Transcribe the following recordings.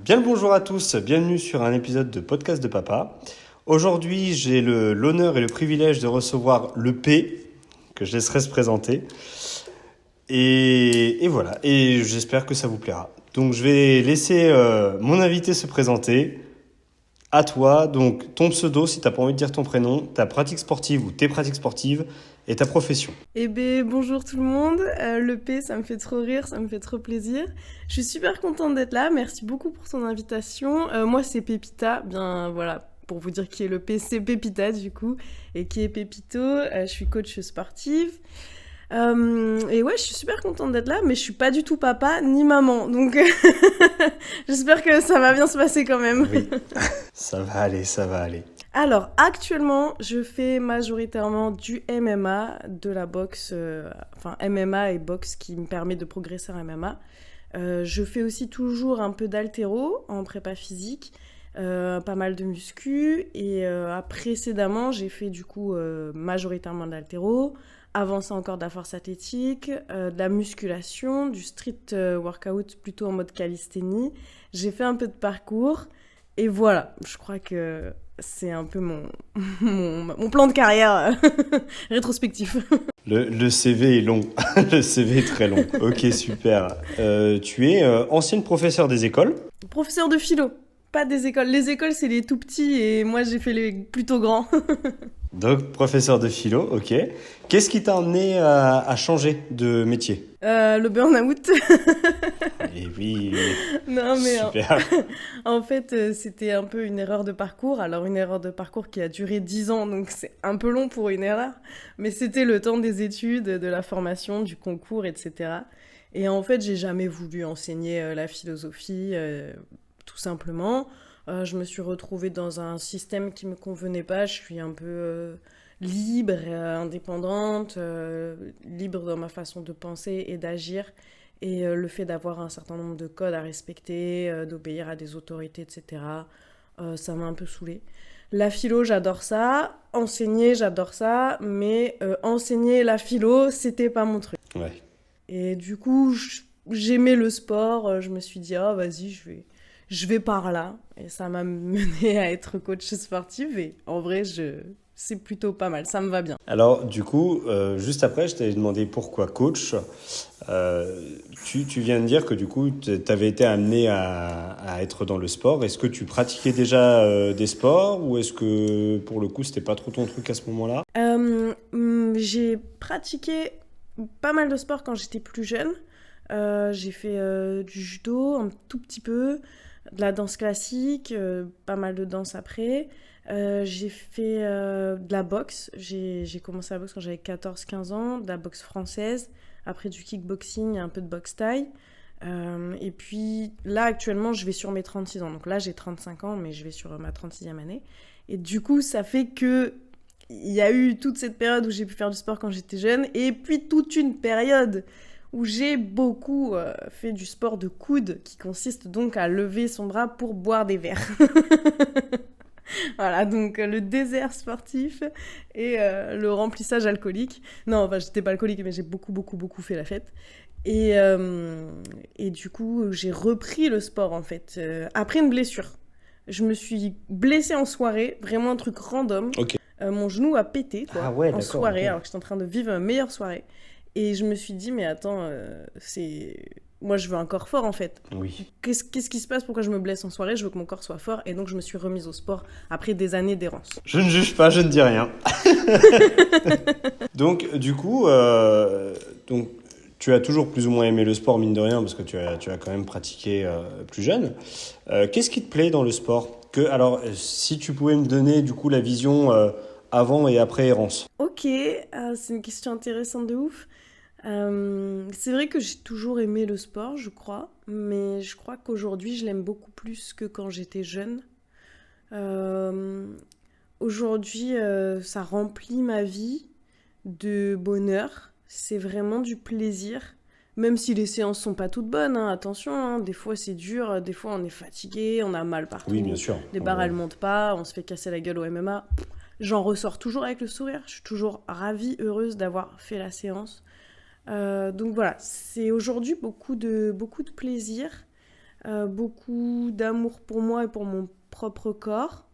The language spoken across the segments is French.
Bien le bonjour à tous, bienvenue sur un épisode de Podcast de Papa. Aujourd'hui, j'ai l'honneur et le privilège de recevoir le P, que je laisserai se présenter. Et voilà, et j'espère que ça vous plaira. Donc je vais laisser mon invité se présenter. À toi, donc ton pseudo, si t'as pas envie de dire ton prénom, ta pratique sportive ou tes pratiques sportives et ta profession. Eh ben bonjour tout le monde, le P ça me fait trop rire, ça me fait trop plaisir. Je suis super contente d'être là, merci beaucoup pour ton invitation. Moi c'est Pépita, bien voilà, pour vous dire qui est le P, c'est Pépita du coup, et qui est Pépito, je suis coach sportive. Et ouais, je suis super contente d'être là, mais je suis pas du tout papa ni maman, donc j'espère que ça va bien se passer quand même. Oui, ça va aller, ça va aller. Alors, actuellement, je fais majoritairement du MMA, de la boxe, enfin MMA et boxe qui me permet de progresser en MMA. Je fais aussi toujours un peu d'haltéro en prépa physique, pas mal de muscu. Et précédemment, j'ai fait du coup majoritairement de l'haltéro. Avant ça, encore de la force athlétique, de la musculation, du street workout plutôt en mode calisthénie. J'ai fait un peu de parcours. Et voilà, je crois que c'est un peu mon plan de carrière rétrospectif. Le CV est long, le CV est très long. Ok, super. Tu es ancienne professeure des écoles. Professeur de philo, pas des écoles. Les écoles, c'est les tout petits et moi, j'ai fait les plutôt grands. Donc, professeur de philo, ok. Qu'est-ce qui t'a amené à changer de métier? Le burn-out. Eh oui, Non, mais super. en fait, c'était un peu une erreur de parcours. Alors, une erreur de parcours qui a duré 10 ans, donc c'est un peu long pour une erreur. Mais c'était le temps des études, de la formation, du concours, etc. Et en fait, j'ai jamais voulu enseigner la philosophie, tout simplement. Je me suis retrouvée dans un système qui me convenait pas. Je suis un peu libre, indépendante, libre dans ma façon de penser et d'agir. Et le fait d'avoir un certain nombre de codes à respecter, d'obéir à des autorités, etc., ça m'a un peu saoulée. La philo, j'adore ça. Enseigner, j'adore ça. Mais enseigner la philo, c'était pas mon truc. Ouais. Et du coup, j'aimais le sport. Je me suis dit, ah, vas-y, je vais par là. Et ça m'a mené à être coach sportive. Et en vrai, c'est plutôt pas mal. Ça me va bien. Alors, du coup, juste après, je t'avais demandé pourquoi coach. Euh, tu viens de dire que du coup, tu avais été amené à être dans le sport. Est-ce que tu pratiquais déjà des sports ou est-ce que pour le coup, c'était pas trop ton truc à ce moment-là? J'ai pratiqué pas mal de sport quand j'étais plus jeune. J'ai fait du judo un tout petit peu, de la danse classique, pas mal de danse après. J'ai fait de la boxe. J'ai commencé la boxe quand j'avais 14-15 ans, de la boxe française. Après du kickboxing, un peu de boxe thaï. Et puis là, actuellement, je vais sur mes 36 ans. Donc là, j'ai 35 ans, mais je vais sur ma 36e année. Et du coup, ça fait que il y a eu toute cette période où j'ai pu faire du sport quand j'étais jeune, et puis toute une période où j'ai beaucoup fait du sport de coude, qui consiste donc à lever son bras pour boire des verres. Voilà, donc le désert sportif et le remplissage alcoolique. Non, enfin, j'étais pas alcoolique, mais j'ai beaucoup, beaucoup, beaucoup fait la fête. Et du coup, j'ai repris le sport, en fait, après une blessure. Je me suis blessée en soirée, vraiment un truc random. Ok. Mon genou a pété, Ah quoi, ouais, en d'accord, ok. soirée, alors que j'étais en train de vivre ma meilleure soirée. Et je me suis dit, mais attends, c'est... Moi, je veux un corps fort, en fait. Oui. Qu'est-ce qui se passe? Pourquoi je me blesse en soirée? Je veux que mon corps soit fort. Et donc, je me suis remise au sport après des années d'errance. Je ne juge pas, je ne dis rien. Donc, du coup, donc, tu as toujours plus ou moins aimé le sport, mine de rien, parce que tu as quand même pratiqué plus jeune. Qu'est-ce qui te plaît dans le sport? Alors, si tu pouvais me donner du coup la vision avant et après errance. Ok, c'est une question intéressante de ouf. C'est vrai que j'ai toujours aimé le sport, je crois, mais je crois qu'aujourd'hui, je l'aime beaucoup plus que quand j'étais jeune. Euh, Aujourd'hui, ça remplit ma vie de bonheur. C'est vraiment du plaisir. Même si les séances sont pas toutes bonnes, hein, attention, hein, des fois c'est dur, des fois on est fatigué, on a mal Oui, bien partout, sûr. les barres elles montent pas, on se fait casser la gueule au MMA. J'en ressors toujours avec le sourire, je suis toujours ravie, heureuse d'avoir fait la séance. Donc voilà, c'est aujourd'hui beaucoup de plaisir. beaucoup d'amour pour moi et pour mon propre corps.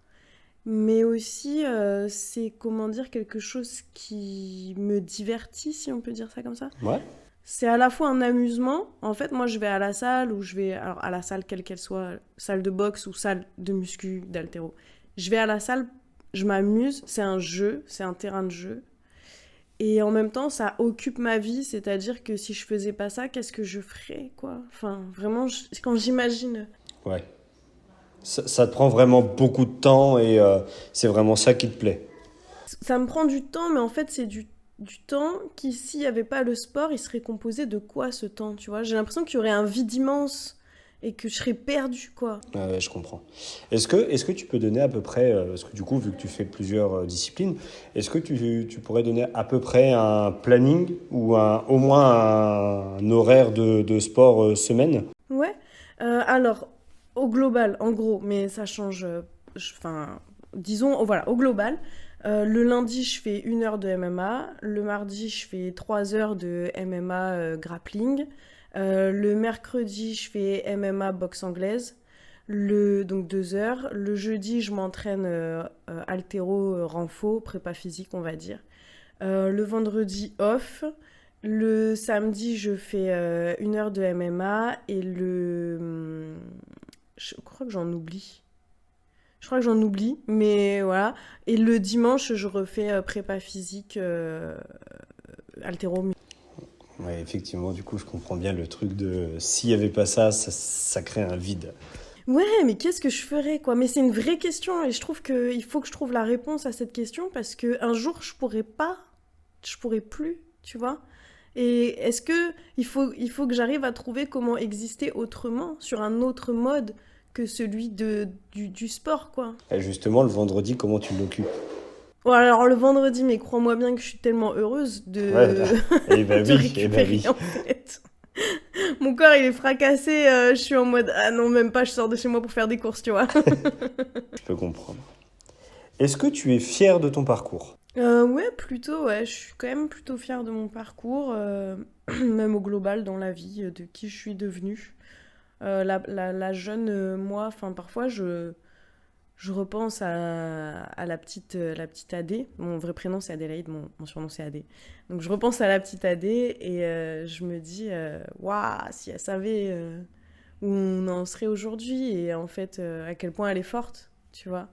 Mais aussi, c'est, comment dire, quelque chose qui me divertit, si on peut dire ça comme ça. Ouais. C'est à la fois un amusement. En fait, moi, je vais à la salle ou je vais alors, à la salle, quelle qu'elle soit, salle de boxe ou salle de muscu, d'haltéro. Je vais à la salle, je m'amuse, c'est un jeu, c'est un terrain de jeu. Et en même temps, ça occupe ma vie, c'est-à-dire que si je faisais pas ça, qu'est-ce que je ferais, quoi? Enfin, vraiment, quand j'imagine. Ouais. Ça te prend vraiment beaucoup de temps et c'est vraiment ça qui te plaît. Ça me prend du temps, mais en fait, c'est du temps qui, s'il n'y avait pas le sport, il serait composé de quoi ce temps, tu vois? J'ai l'impression qu'il y aurait un vide immense et que je serais perdue, quoi. Ouais, je comprends. Est-ce que tu peux donner à peu près, parce que du coup, vu que tu fais plusieurs disciplines, est-ce que tu pourrais donner à peu près un planning ou au moins un horaire de sport semaine? Ouais. Alors, au global, en gros, mais ça change. Enfin, disons, voilà, au global, le lundi, je fais 1 heure de MMA. Le mardi, je fais 3 heures de MMA grappling. Le mercredi, je fais MMA boxe anglaise. Donc 2 heures. Le jeudi, je m'entraîne haltéro, renfo, prépa physique, on va dire. Le vendredi, off. Le samedi, je fais 1 heure de MMA et je crois que j'en oublie. Je crois que j'en oublie, mais voilà. Et le dimanche, je refais prépa physique, haltéro. Ouais, effectivement, du coup, je comprends bien le truc de s'il n'y avait pas ça crée un vide. Ouais, mais qu'est-ce que je ferais, quoi? Mais c'est une vraie question et je trouve qu'il faut que je trouve la réponse à cette question parce que un jour, je pourrais plus, tu vois? Et est-ce que il faut que j'arrive à trouver comment exister autrement, sur un autre mode que celui du sport, quoi? Et justement, le vendredi, comment tu l'occupes? Bon, alors le vendredi, mais crois-moi bien que je suis tellement heureuse Ouais, de, eh ben de oui, eh ben récupérer, oui. en fait. Mon corps, il est fracassé, je suis en mode, ah non, même pas, je sors de chez moi pour faire des courses, tu vois. Je peux comprendre. Est-ce que tu es fier de ton parcours? Ouais, plutôt, ouais. Je suis quand même plutôt fière de mon parcours, même au global dans la vie, de qui je suis devenue. La jeune moi, enfin, parfois, je repense à la petite AD. Mon vrai prénom, c'est Adélaïde, mon surnom, c'est AD. Donc, je repense à la petite AD et je me dis, waouh, si elle savait où on en serait aujourd'hui et en fait, à quel point elle est forte, tu vois.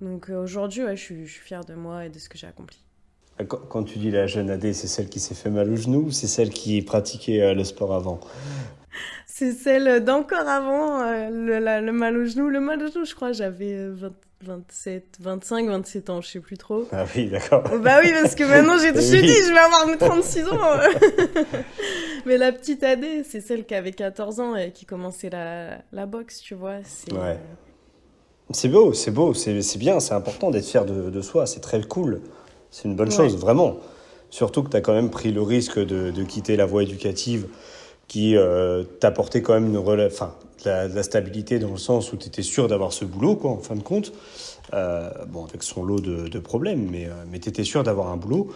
Donc aujourd'hui, ouais, je suis fière de moi et de ce que j'ai accompli. Quand tu dis la jeune AD, c'est celle qui s'est fait mal au genou ou c'est celle qui pratiquait le sport avant? C'est celle d'encore avant le mal au genou. Le mal au genou, je crois, j'avais 27, 25, 27 ans, je sais plus trop. Ah oui, d'accord. Oh, bah oui, parce que maintenant, je Eh t'ai dit, oui. je vais avoir mes 36 ans. Mais la petite AD, c'est celle qui avait 14 ans et qui commençait la boxe, tu vois. Ouais. C'est beau, c'est beau, c'est bien, c'est important d'être fier de soi, c'est très cool. C'est une bonne Ouais. chose, vraiment. Surtout que tu as quand même pris le risque de quitter la voie éducative qui t'apportait quand même enfin, de la stabilité dans le sens où tu étais sûr d'avoir ce boulot, quoi, en fin de compte. Bon, avec son lot de problèmes, mais tu étais sûr d'avoir un boulot.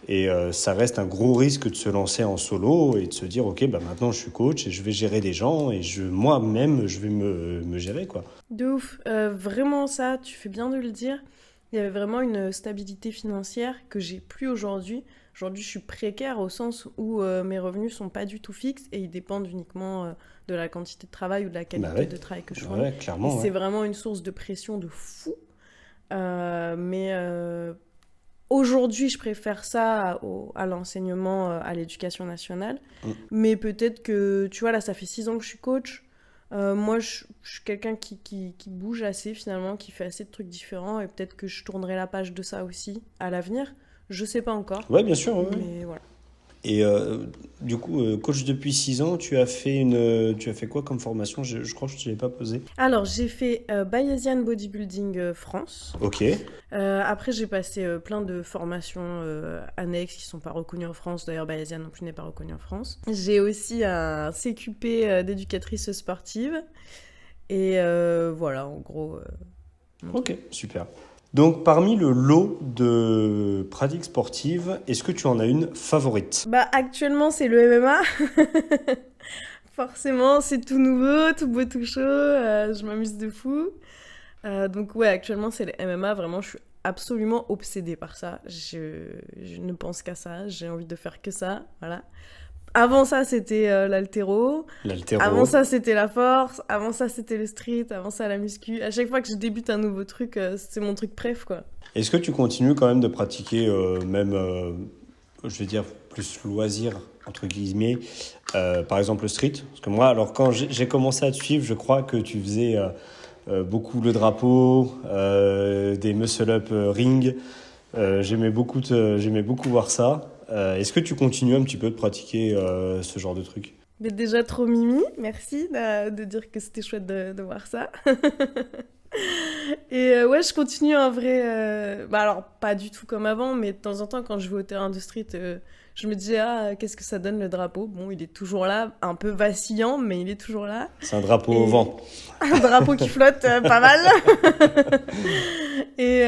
Et ça reste un gros risque de se lancer en solo et de se dire, OK, bah maintenant je suis coach et je vais gérer des gens et moi-même, je vais me gérer, quoi. De ouf. Vraiment ça, tu fais bien de le dire. Il y avait vraiment une stabilité financière que j'ai plus aujourd'hui. Aujourd'hui, je suis précaire au sens où mes revenus sont pas du tout fixes et ils dépendent uniquement de la quantité de travail ou de la Bah qualité ouais, de travail que je fournis. ouais, Et clairement, c'est ouais. vraiment une source de pression de fou. Mais aujourd'hui, je préfère ça à l'enseignement, à l'éducation nationale. Mm. Mais peut-être que, tu vois, là, ça fait 6 ans que je suis coach. Moi, je suis quelqu'un qui bouge assez, finalement, qui fait assez de trucs différents. Et peut-être que je tournerai la page de ça aussi à l'avenir. Je sais pas encore. Ouais, bien sûr, ouais, ouais. Mais voilà. Et du coup, coach depuis 6 ans, tu as fait quoi comme formation? Je crois que je ne te l'ai pas posé. Alors, j'ai fait Bayesian Bodybuilding France. Ok, Après, j'ai passé plein de formations annexes qui sont pas reconnues en France. D'ailleurs, Bayesian non plus n'est pas reconnu en France. J'ai aussi un CQP d'éducatrice sportive. Et voilà, en gros, mon truc. ok, super. Donc, parmi le lot de pratiques sportives, est-ce que tu en as une favorite? Bah, actuellement, c'est le MMA. Forcément, c'est tout nouveau, tout beau, tout chaud. Je m'amuse de fou. Donc ouais, actuellement, c'est le MMA. Vraiment, je suis absolument obsédée par ça. Je ne pense qu'à ça. J'ai envie de faire que ça. Voilà. Avant ça, c'était l'haltéro. Avant L'haltéro. ça, c'était la force. Avant ça, c'était le street. Avant ça, la muscu. À chaque fois que je débute un nouveau truc, c'est mon truc préf, quoi. Est-ce que tu continues quand même de pratiquer, même, je vais dire, plus loisir, entre guillemets, par exemple le street? Parce que moi, alors quand j'ai commencé à te suivre, je crois que tu faisais beaucoup le drapeau, des muscle-up ring. J'aimais beaucoup voir ça. Est-ce que tu continues un petit peu de pratiquer ce genre de truc? Mais déjà trop mimi, merci de dire que c'était chouette de voir ça. Et ouais, je continue en vrai. Bah alors, pas du tout comme avant, mais de temps en temps, quand je vais au terrain de street, je me dis, ah, qu'est-ce que ça donne le drapeau? Bon, il est toujours là, un peu vacillant, mais il est toujours là. C'est un drapeau au Et vent. un drapeau qui flotte pas mal. Et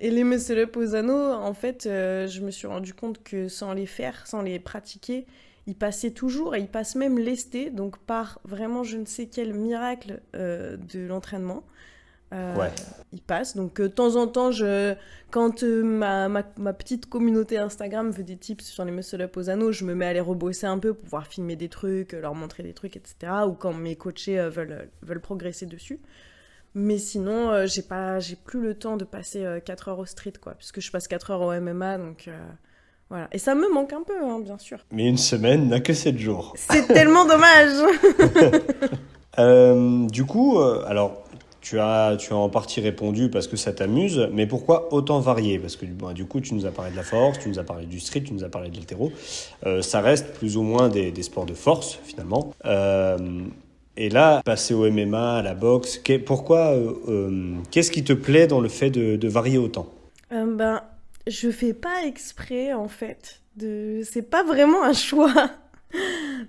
les muscle-up aux anneaux, en fait, je me suis rendu compte que sans les faire, sans les pratiquer, ils passaient toujours et ils passent même lestés, donc par vraiment je ne sais quel miracle de l'entraînement. Euh, Ouais. il passe. Donc, de temps en temps, quand ma petite communauté Instagram veut des tips sur les muscle-up aux anneaux, je me mets à les rebosser un peu pour pouvoir filmer des trucs, leur montrer des trucs, etc. Ou quand mes coachés veulent progresser dessus. Mais sinon, j'ai plus le temps de passer 4 heures au street, quoi, puisque je passe 4 heures au MMA, donc voilà. Et ça me manque un peu, hein, bien sûr. Mais une semaine n'a que 7 jours. C'est tellement dommage. Du coup, alors, tu as en partie répondu parce que ça t'amuse, mais pourquoi autant varier? Parce que bon, du coup, tu nous as parlé de la force, tu nous as parlé du street, tu nous as parlé de l'haltéro. Ça reste plus ou moins des sports de force, finalement. Et là, passer au MMA, à la boxe, qu'est-ce qui te plaît dans le fait de varier autant? Ben, je fais pas exprès, en fait. C'est pas vraiment un choix.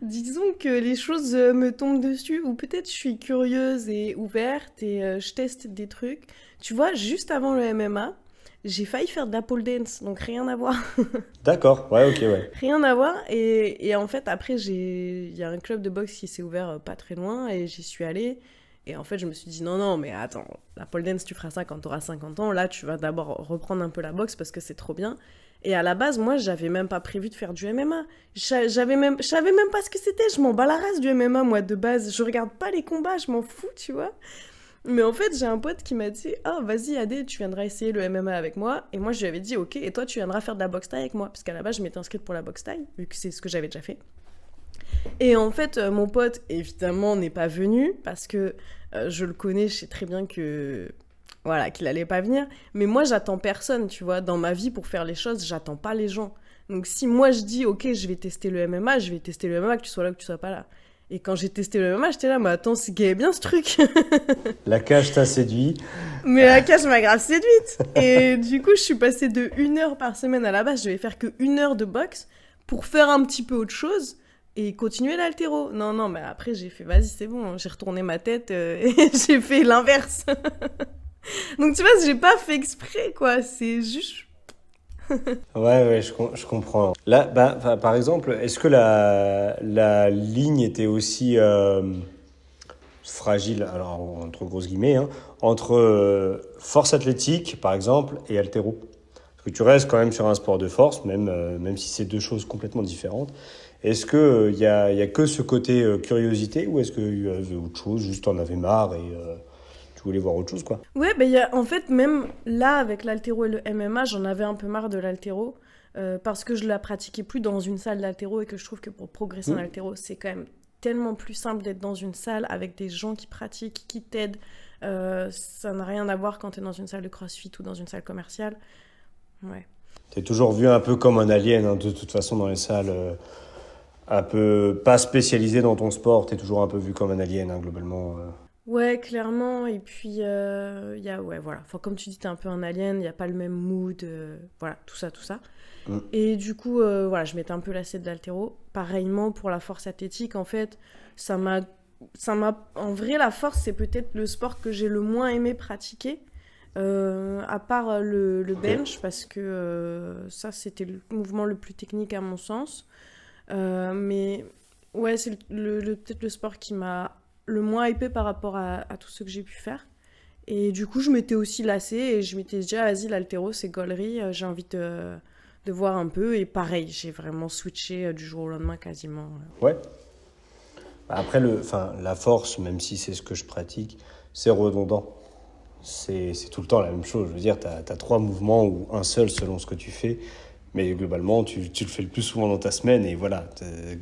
Disons que les choses me tombent dessus, ou peut-être je suis curieuse et ouverte et je teste des trucs. Tu vois, juste avant le MMA, j'ai failli faire de la pole dance, donc rien à voir. D'accord, ouais, ok, ouais. Rien à voir. Et en fait, après, il y a un club de boxe qui s'est ouvert pas très loin et j'y suis allée. Et en fait, je me suis dit, non, non, mais attends, la pole dance, tu feras ça quand tu auras 50 ans. Là, tu vas d'abord reprendre un peu la boxe parce que c'est trop bien. Et à la base, moi, j'avais même pas prévu de faire du MMA. Je savais même pas ce que c'était. Je m'en bats la race du MMA, moi, de base. Je regarde pas les combats, je m'en fous, tu vois. Mais en fait, j'ai un pote qui m'a dit, oh, vas-y, Adé, tu viendras essayer le MMA avec moi. Et moi, je lui avais dit, ok, et toi, tu viendras faire de la boxe taille avec moi. Parce qu'à la base, je m'étais inscrite pour la boxe taille, vu que c'est ce que j'avais déjà fait. Et en fait, mon pote, évidemment, n'est pas venu parce que je le connais, je sais très bien que voilà, qu'il allait pas venir. Mais moi, j'attends personne, tu vois. Dans ma vie, pour faire les choses, j'attends pas les gens. Donc si moi je dis, ok, je vais tester le MMA, je vais tester le MMA, que tu sois là ou que tu sois pas là. Et quand j'ai testé le MMA, j'étais là, mais attends, c'est qu'il y avait bien ce truc. La cage t'a séduit. Mais la cage m'a grave séduite. Et du coup, je suis passée de 1 heure par semaine à la base, je devais faire que 1 heure de boxe pour faire un petit peu autre chose et continuer l'haltéro. Non, non, mais après, j'ai fait, vas-y, c'est bon, j'ai retourné ma tête et j'ai fait l'inverse. Donc, tu vois, j'ai pas fait exprès, quoi. C'est juste. Ouais, ouais, je comprends. Là, par exemple, est-ce que la ligne était aussi fragile, alors entre grosses guillemets, hein, entre force athlétique, par exemple, et haltéro? Parce que tu restes quand même sur un sport de force, même si c'est deux choses complètement différentes. Est-ce que il y a que ce côté curiosité, ou est-ce qu'il y avait autre chose, juste t'en avais marre et tu voulais voir autre chose, quoi? Ouais, en fait, même là, avec l'haltéro et le MMA, j'en avais un peu marre de l'haltéro. Parce que je la pratiquais plus dans une salle d'haltéro et que je trouve que pour progresser en Hmm. haltéro, c'est quand même tellement plus simple d'être dans une salle avec des gens qui pratiquent, qui t'aident. Ça n'a rien à voir quand tu es dans une salle de crossfit ou dans une salle commerciale. Ouais. T'es toujours vu un peu comme un alien, hein, de toute façon, dans les salles. Un peu pas spécialisé dans ton sport, t'es toujours un peu vu comme un alien, hein, globalement. Ouais, clairement. Et puis, ouais, voilà. Enfin, comme tu dis, t'es un peu un alien, il n'y a pas le même mood. Voilà, tout ça, tout ça. Mm. Et du coup, voilà, je m'étais un peu lassée de l'haltéro. Pareillement pour la force athlétique, en fait, ça m'a, en vrai, la force, c'est peut-être le sport que j'ai le moins aimé pratiquer, à part le Ok. bench, parce que ça, c'était le mouvement le plus technique à mon sens. Mais Ouais, c'est peut-être le sport qui m'a le moins hypé par rapport à tout ce que j'ai pu faire. Et du coup, je m'étais aussi lassée et je m'étais dit, ah, vas-y, l'haltéro, c'est gaulerie, j'ai envie de voir un peu. Et pareil, j'ai vraiment switché du jour au lendemain quasiment. Ouais. Après, la force, même si c'est ce que je pratique, c'est redondant. C'est tout le temps la même chose. Je veux dire, tu as 3 mouvements ou un seul selon ce que tu fais. Mais globalement, tu le fais le plus souvent dans ta semaine et voilà,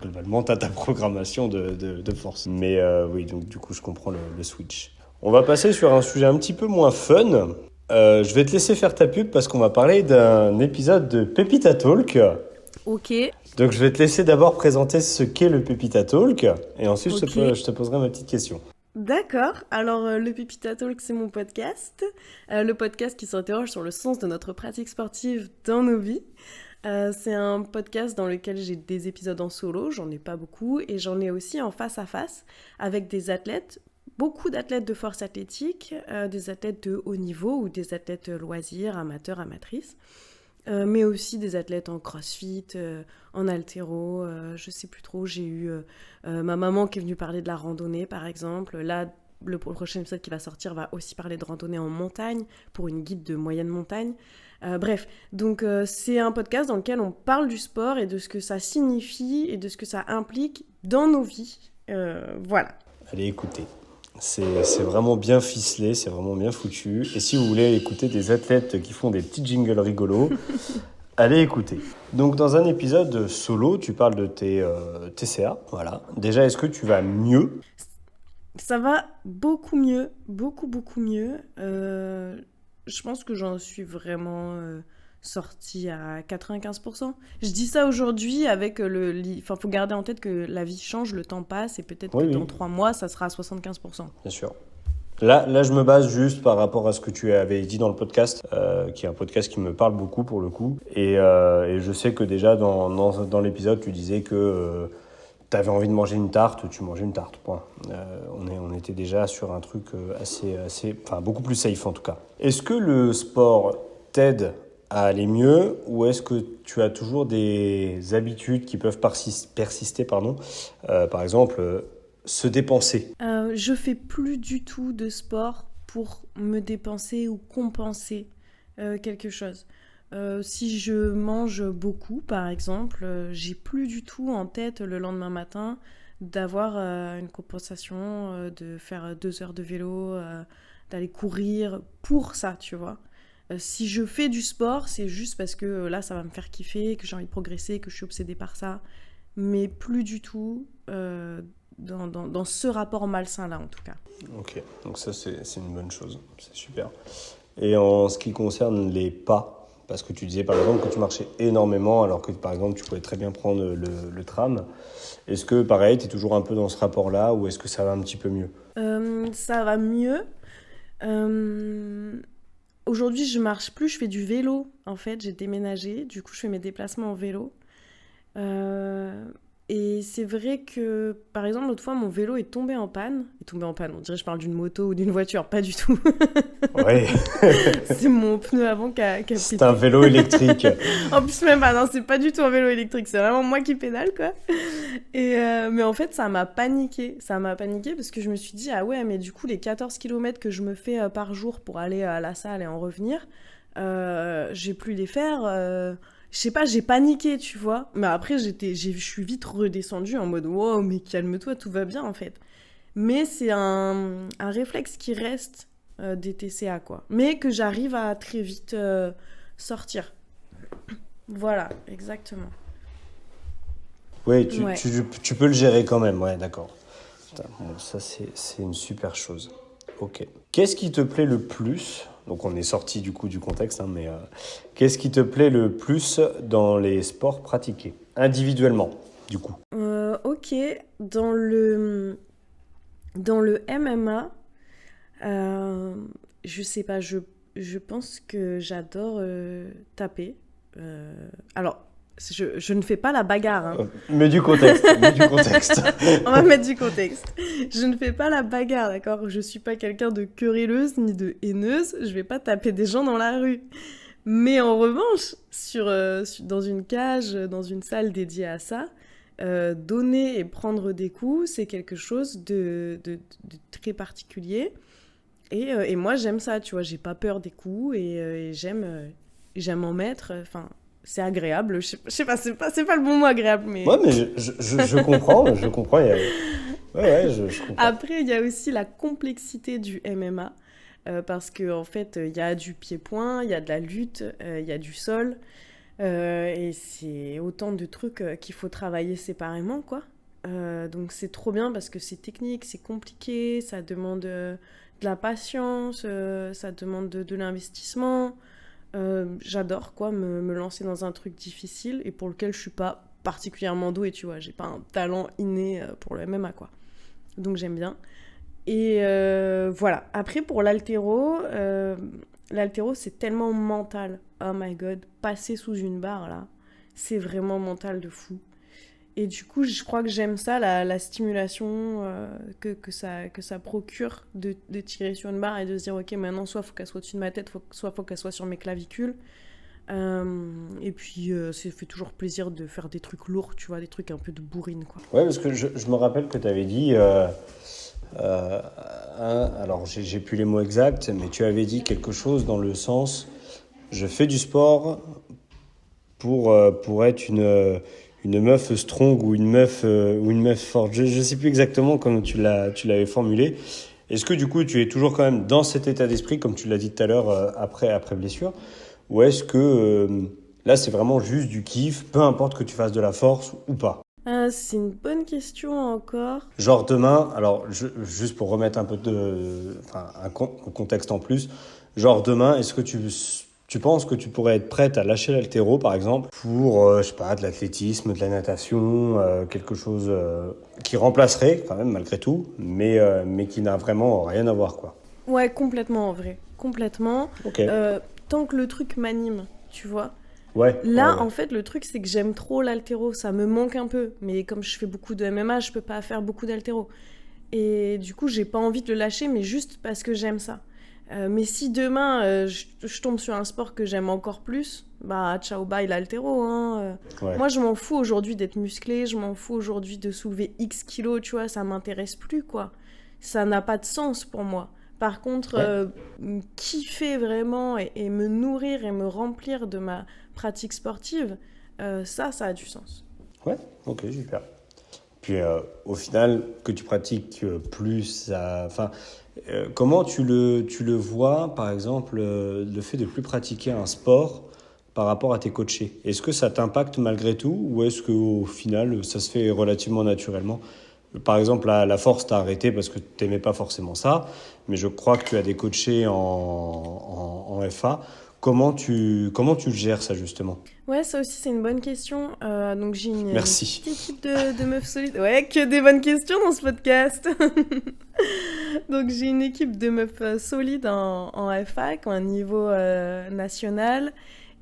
globalement, tu as ta programmation de force. Mais oui, donc du coup, je comprends le switch. On va passer sur un sujet un petit peu moins fun. Je vais te laisser faire ta pub parce qu'on va parler d'un épisode de Pepita Talk. Ok, Donc je vais te laisser d'abord présenter ce qu'est le Pepita Talk et ensuite ok. je te poserai ma petite question. D'accord. Alors, le Pépita Talk, c'est mon podcast. Le podcast qui s'interroge sur le sens de notre pratique sportive dans nos vies. C'est un podcast dans lequel j'ai des épisodes en solo, j'en ai pas beaucoup, et j'en ai aussi en face à face avec des athlètes, beaucoup d'athlètes de force athlétique, des athlètes de haut niveau ou des athlètes loisirs, amateurs, amatrices. Mais aussi des athlètes en crossfit, en haltéro, je sais plus trop. J'ai eu ma maman qui est venue parler de la randonnée, par exemple. Là, le prochain épisode qui va sortir va aussi parler de randonnée en montagne pour une guide de moyenne montagne. Bref, donc c'est un podcast dans lequel on parle du sport et de ce que ça signifie et de ce que ça implique dans nos vies. Voilà. Allez écouter. C'est vraiment bien ficelé, c'est vraiment bien foutu. Et si vous voulez écouter des athlètes qui font des petits jingles rigolos, allez écouter. Donc dans un épisode solo, tu parles de tes TCA. Voilà. Déjà, est-ce que tu vas mieux? Ça va beaucoup mieux, beaucoup, beaucoup mieux. Je pense que j'en suis vraiment sortie à 95%. Je dis ça aujourd'hui avec Enfin, faut garder en tête que la vie change, le temps passe, et peut-être que Oui, dans oui, 3 mois, ça sera à 75%. bien sûr. Là, je me base juste par rapport à ce que tu avais dit dans le podcast, qui est un podcast qui me parle beaucoup pour le coup. Et je sais que déjà dans l'épisode, tu disais que tu avais envie de manger une tarte, tu mangeais une tarte, point. On était déjà sur un truc enfin, beaucoup plus safe en tout cas. Est-ce que le sport t'aide à aller mieux ou est-ce que tu as toujours des habitudes qui peuvent persister, pardon. Par exemple, se dépenser. Je fais plus du tout de sport pour me dépenser ou compenser quelque chose. Si je mange beaucoup, par exemple, j'ai plus du tout en tête le lendemain matin d'avoir une compensation, de faire 2 heures de vélo, d'aller courir pour ça, tu vois. Si je fais du sport, c'est juste parce que là, ça va me faire kiffer, que j'ai envie de progresser, que je suis obsédée par ça. Mais plus du tout dans ce rapport malsain-là, en tout cas. Ok, donc ça c'est une bonne chose, c'est super. Et en ce qui concerne les pas, parce que tu disais par exemple que tu marchais énormément alors que par exemple tu pouvais très bien prendre le tram, est-ce que pareil tu es toujours un peu dans ce rapport-là ou est-ce que ça va un petit peu mieux? Ça va mieux. Aujourd'hui, je marche plus, je fais du vélo. En fait, j'ai déménagé, du coup, je fais mes déplacements en vélo. Euh, et c'est vrai que, par exemple, l'autre fois, mon vélo est tombé en panne. Il est tombé en panne, on dirait que je parle d'une moto ou d'une voiture, pas du tout. Ouais, C'est mon pneu avant qui a c'est un pété. vélo électrique. En plus, même pas, non, c'est pas du tout un vélo électrique, c'est vraiment moi qui pédale, quoi. Mais en fait, ça m'a paniqué. Ça m'a paniqué parce que je me suis dit, ah ouais, mais du coup, les 14 kilomètres que je me fais par jour pour aller à la salle et en revenir, j'ai plus les faire. Je sais pas, j'ai paniqué, tu vois. Mais après, je suis vite redescendue en mode, wow, mais calme-toi, tout va bien en fait. Mais c'est un réflexe qui reste des TCA, quoi. Mais que j'arrive à très vite sortir. Voilà, exactement. Oui, Ouais. tu peux le gérer quand même, ouais, d'accord. Putain, bon, ça c'est une super chose. Ok. Qu'est-ce qui te plaît le plus? Donc on est sorti du coup du contexte, hein, mais qu'est-ce qui te plaît le plus dans les sports pratiqués? Individuellement, du coup. Ok, dans le, dans le MMA, euh, je sais pas, je pense que j'adore taper. Euh, alors, je ne fais pas la bagarre, hein. Mets du contexte, mets du contexte. On va mettre du contexte. Je ne fais pas la bagarre, d'accord? Je suis pas quelqu'un de querelleuse ni de haineuse. Je vais pas taper des gens dans la rue. Mais en revanche, dans une cage, dans une salle dédiée à ça, donner et prendre des coups, c'est quelque chose de très particulier. Et moi, j'aime ça, tu vois. J'ai pas peur des coups et j'aime en mettre. Enfin, c'est agréable. Je sais pas, c'est pas le bon mot agréable, Ouais, mais... mais je comprends, je comprends. Ouais, je comprends. Après, il y a aussi la complexité du MMA. Parce qu'en fait, il y a du pied-point, il y a de la lutte, il y a du sol. Et c'est autant de trucs qu'il faut travailler séparément, quoi. Donc c'est trop bien parce que c'est technique, c'est compliqué, ça demande de la patience, ça demande de l'investissement. J'adore, quoi, me lancer dans un truc difficile et pour lequel je suis pas particulièrement douée, tu vois. J'ai pas un talent inné pour le MMA, quoi. Donc j'aime bien. Et voilà. Après, pour l'haltéro, c'est tellement mental. Oh my god, passer sous une barre, là, c'est vraiment mental de fou. Et du coup, je crois que j'aime ça, la stimulation que ça procure de tirer sur une barre et de se dire, ok, maintenant, soit il faut qu'elle soit au-dessus de ma tête, soit il faut qu'elle soit sur mes clavicules. Et puis, ça fait toujours plaisir de faire des trucs lourds, tu vois, des trucs un peu de bourrine, quoi. Ouais, parce que je me rappelle que tu avais dit, euh, alors j'ai plus les mots exacts, mais tu avais dit quelque chose dans le sens, je fais du sport pour être une meuf strong ou une meuf forte. Je sais plus exactement comment tu l'avais formulé. Est-ce que du coup tu es toujours quand même dans cet état d'esprit, comme tu l'as dit tout à l'heure, après blessure, ou est-ce que là c'est vraiment juste du kiff, peu importe que tu fasses de la force ou pas? C'est une bonne question encore. Genre demain, alors juste pour remettre un peu enfin, un contexte en plus, genre demain, est-ce que tu penses que tu pourrais être prête à lâcher l'haltéro par exemple pour, je sais pas, de l'athlétisme, de la natation, quelque chose qui remplacerait quand même malgré tout, mais qui n'a vraiment rien à voir quoi. Ouais, complètement en vrai. Complètement. Ok. Tant que le truc m'anime, tu vois. Ouais, ouais, Là, ouais. en fait, le truc, c'est que j'aime trop l'haltéro. Ça me manque un peu. Mais comme je fais beaucoup de MMA, je peux pas faire beaucoup d'haltéro. Et du coup, j'ai pas envie de le lâcher, mais juste parce que j'aime ça. Mais si demain, je tombe sur un sport que j'aime encore plus, bah, ciao, bye l'haltéro, hein. Ouais. Moi, je m'en fous aujourd'hui d'être musclé, je m'en fous aujourd'hui de soulever X kilos, tu vois, ça m'intéresse plus, quoi. Ça n'a pas de sens pour moi. Par contre, Ouais. kiffer vraiment et me nourrir et me remplir de ma pratique sportive, ça a du sens. Ouais, ok, super. Puis au final, que tu pratiques plus, enfin, comment tu le vois, par exemple, le fait de plus pratiquer un sport par rapport à tes coachés? Est-ce que ça t'impacte malgré tout ou est-ce qu'au final, ça se fait relativement naturellement? Par exemple, la force, t'as arrêté parce que tu n'aimais pas forcément ça, mais je crois que tu as des coachés en FA. Comment tu le gères ça justement? Ouais, ça aussi, c'est une bonne question. Donc, j'ai une Merci. petite équipe de meufs solides. Ouais, que des bonnes questions dans ce podcast. Donc, j'ai une équipe de meufs solides en FA qui ont un niveau national.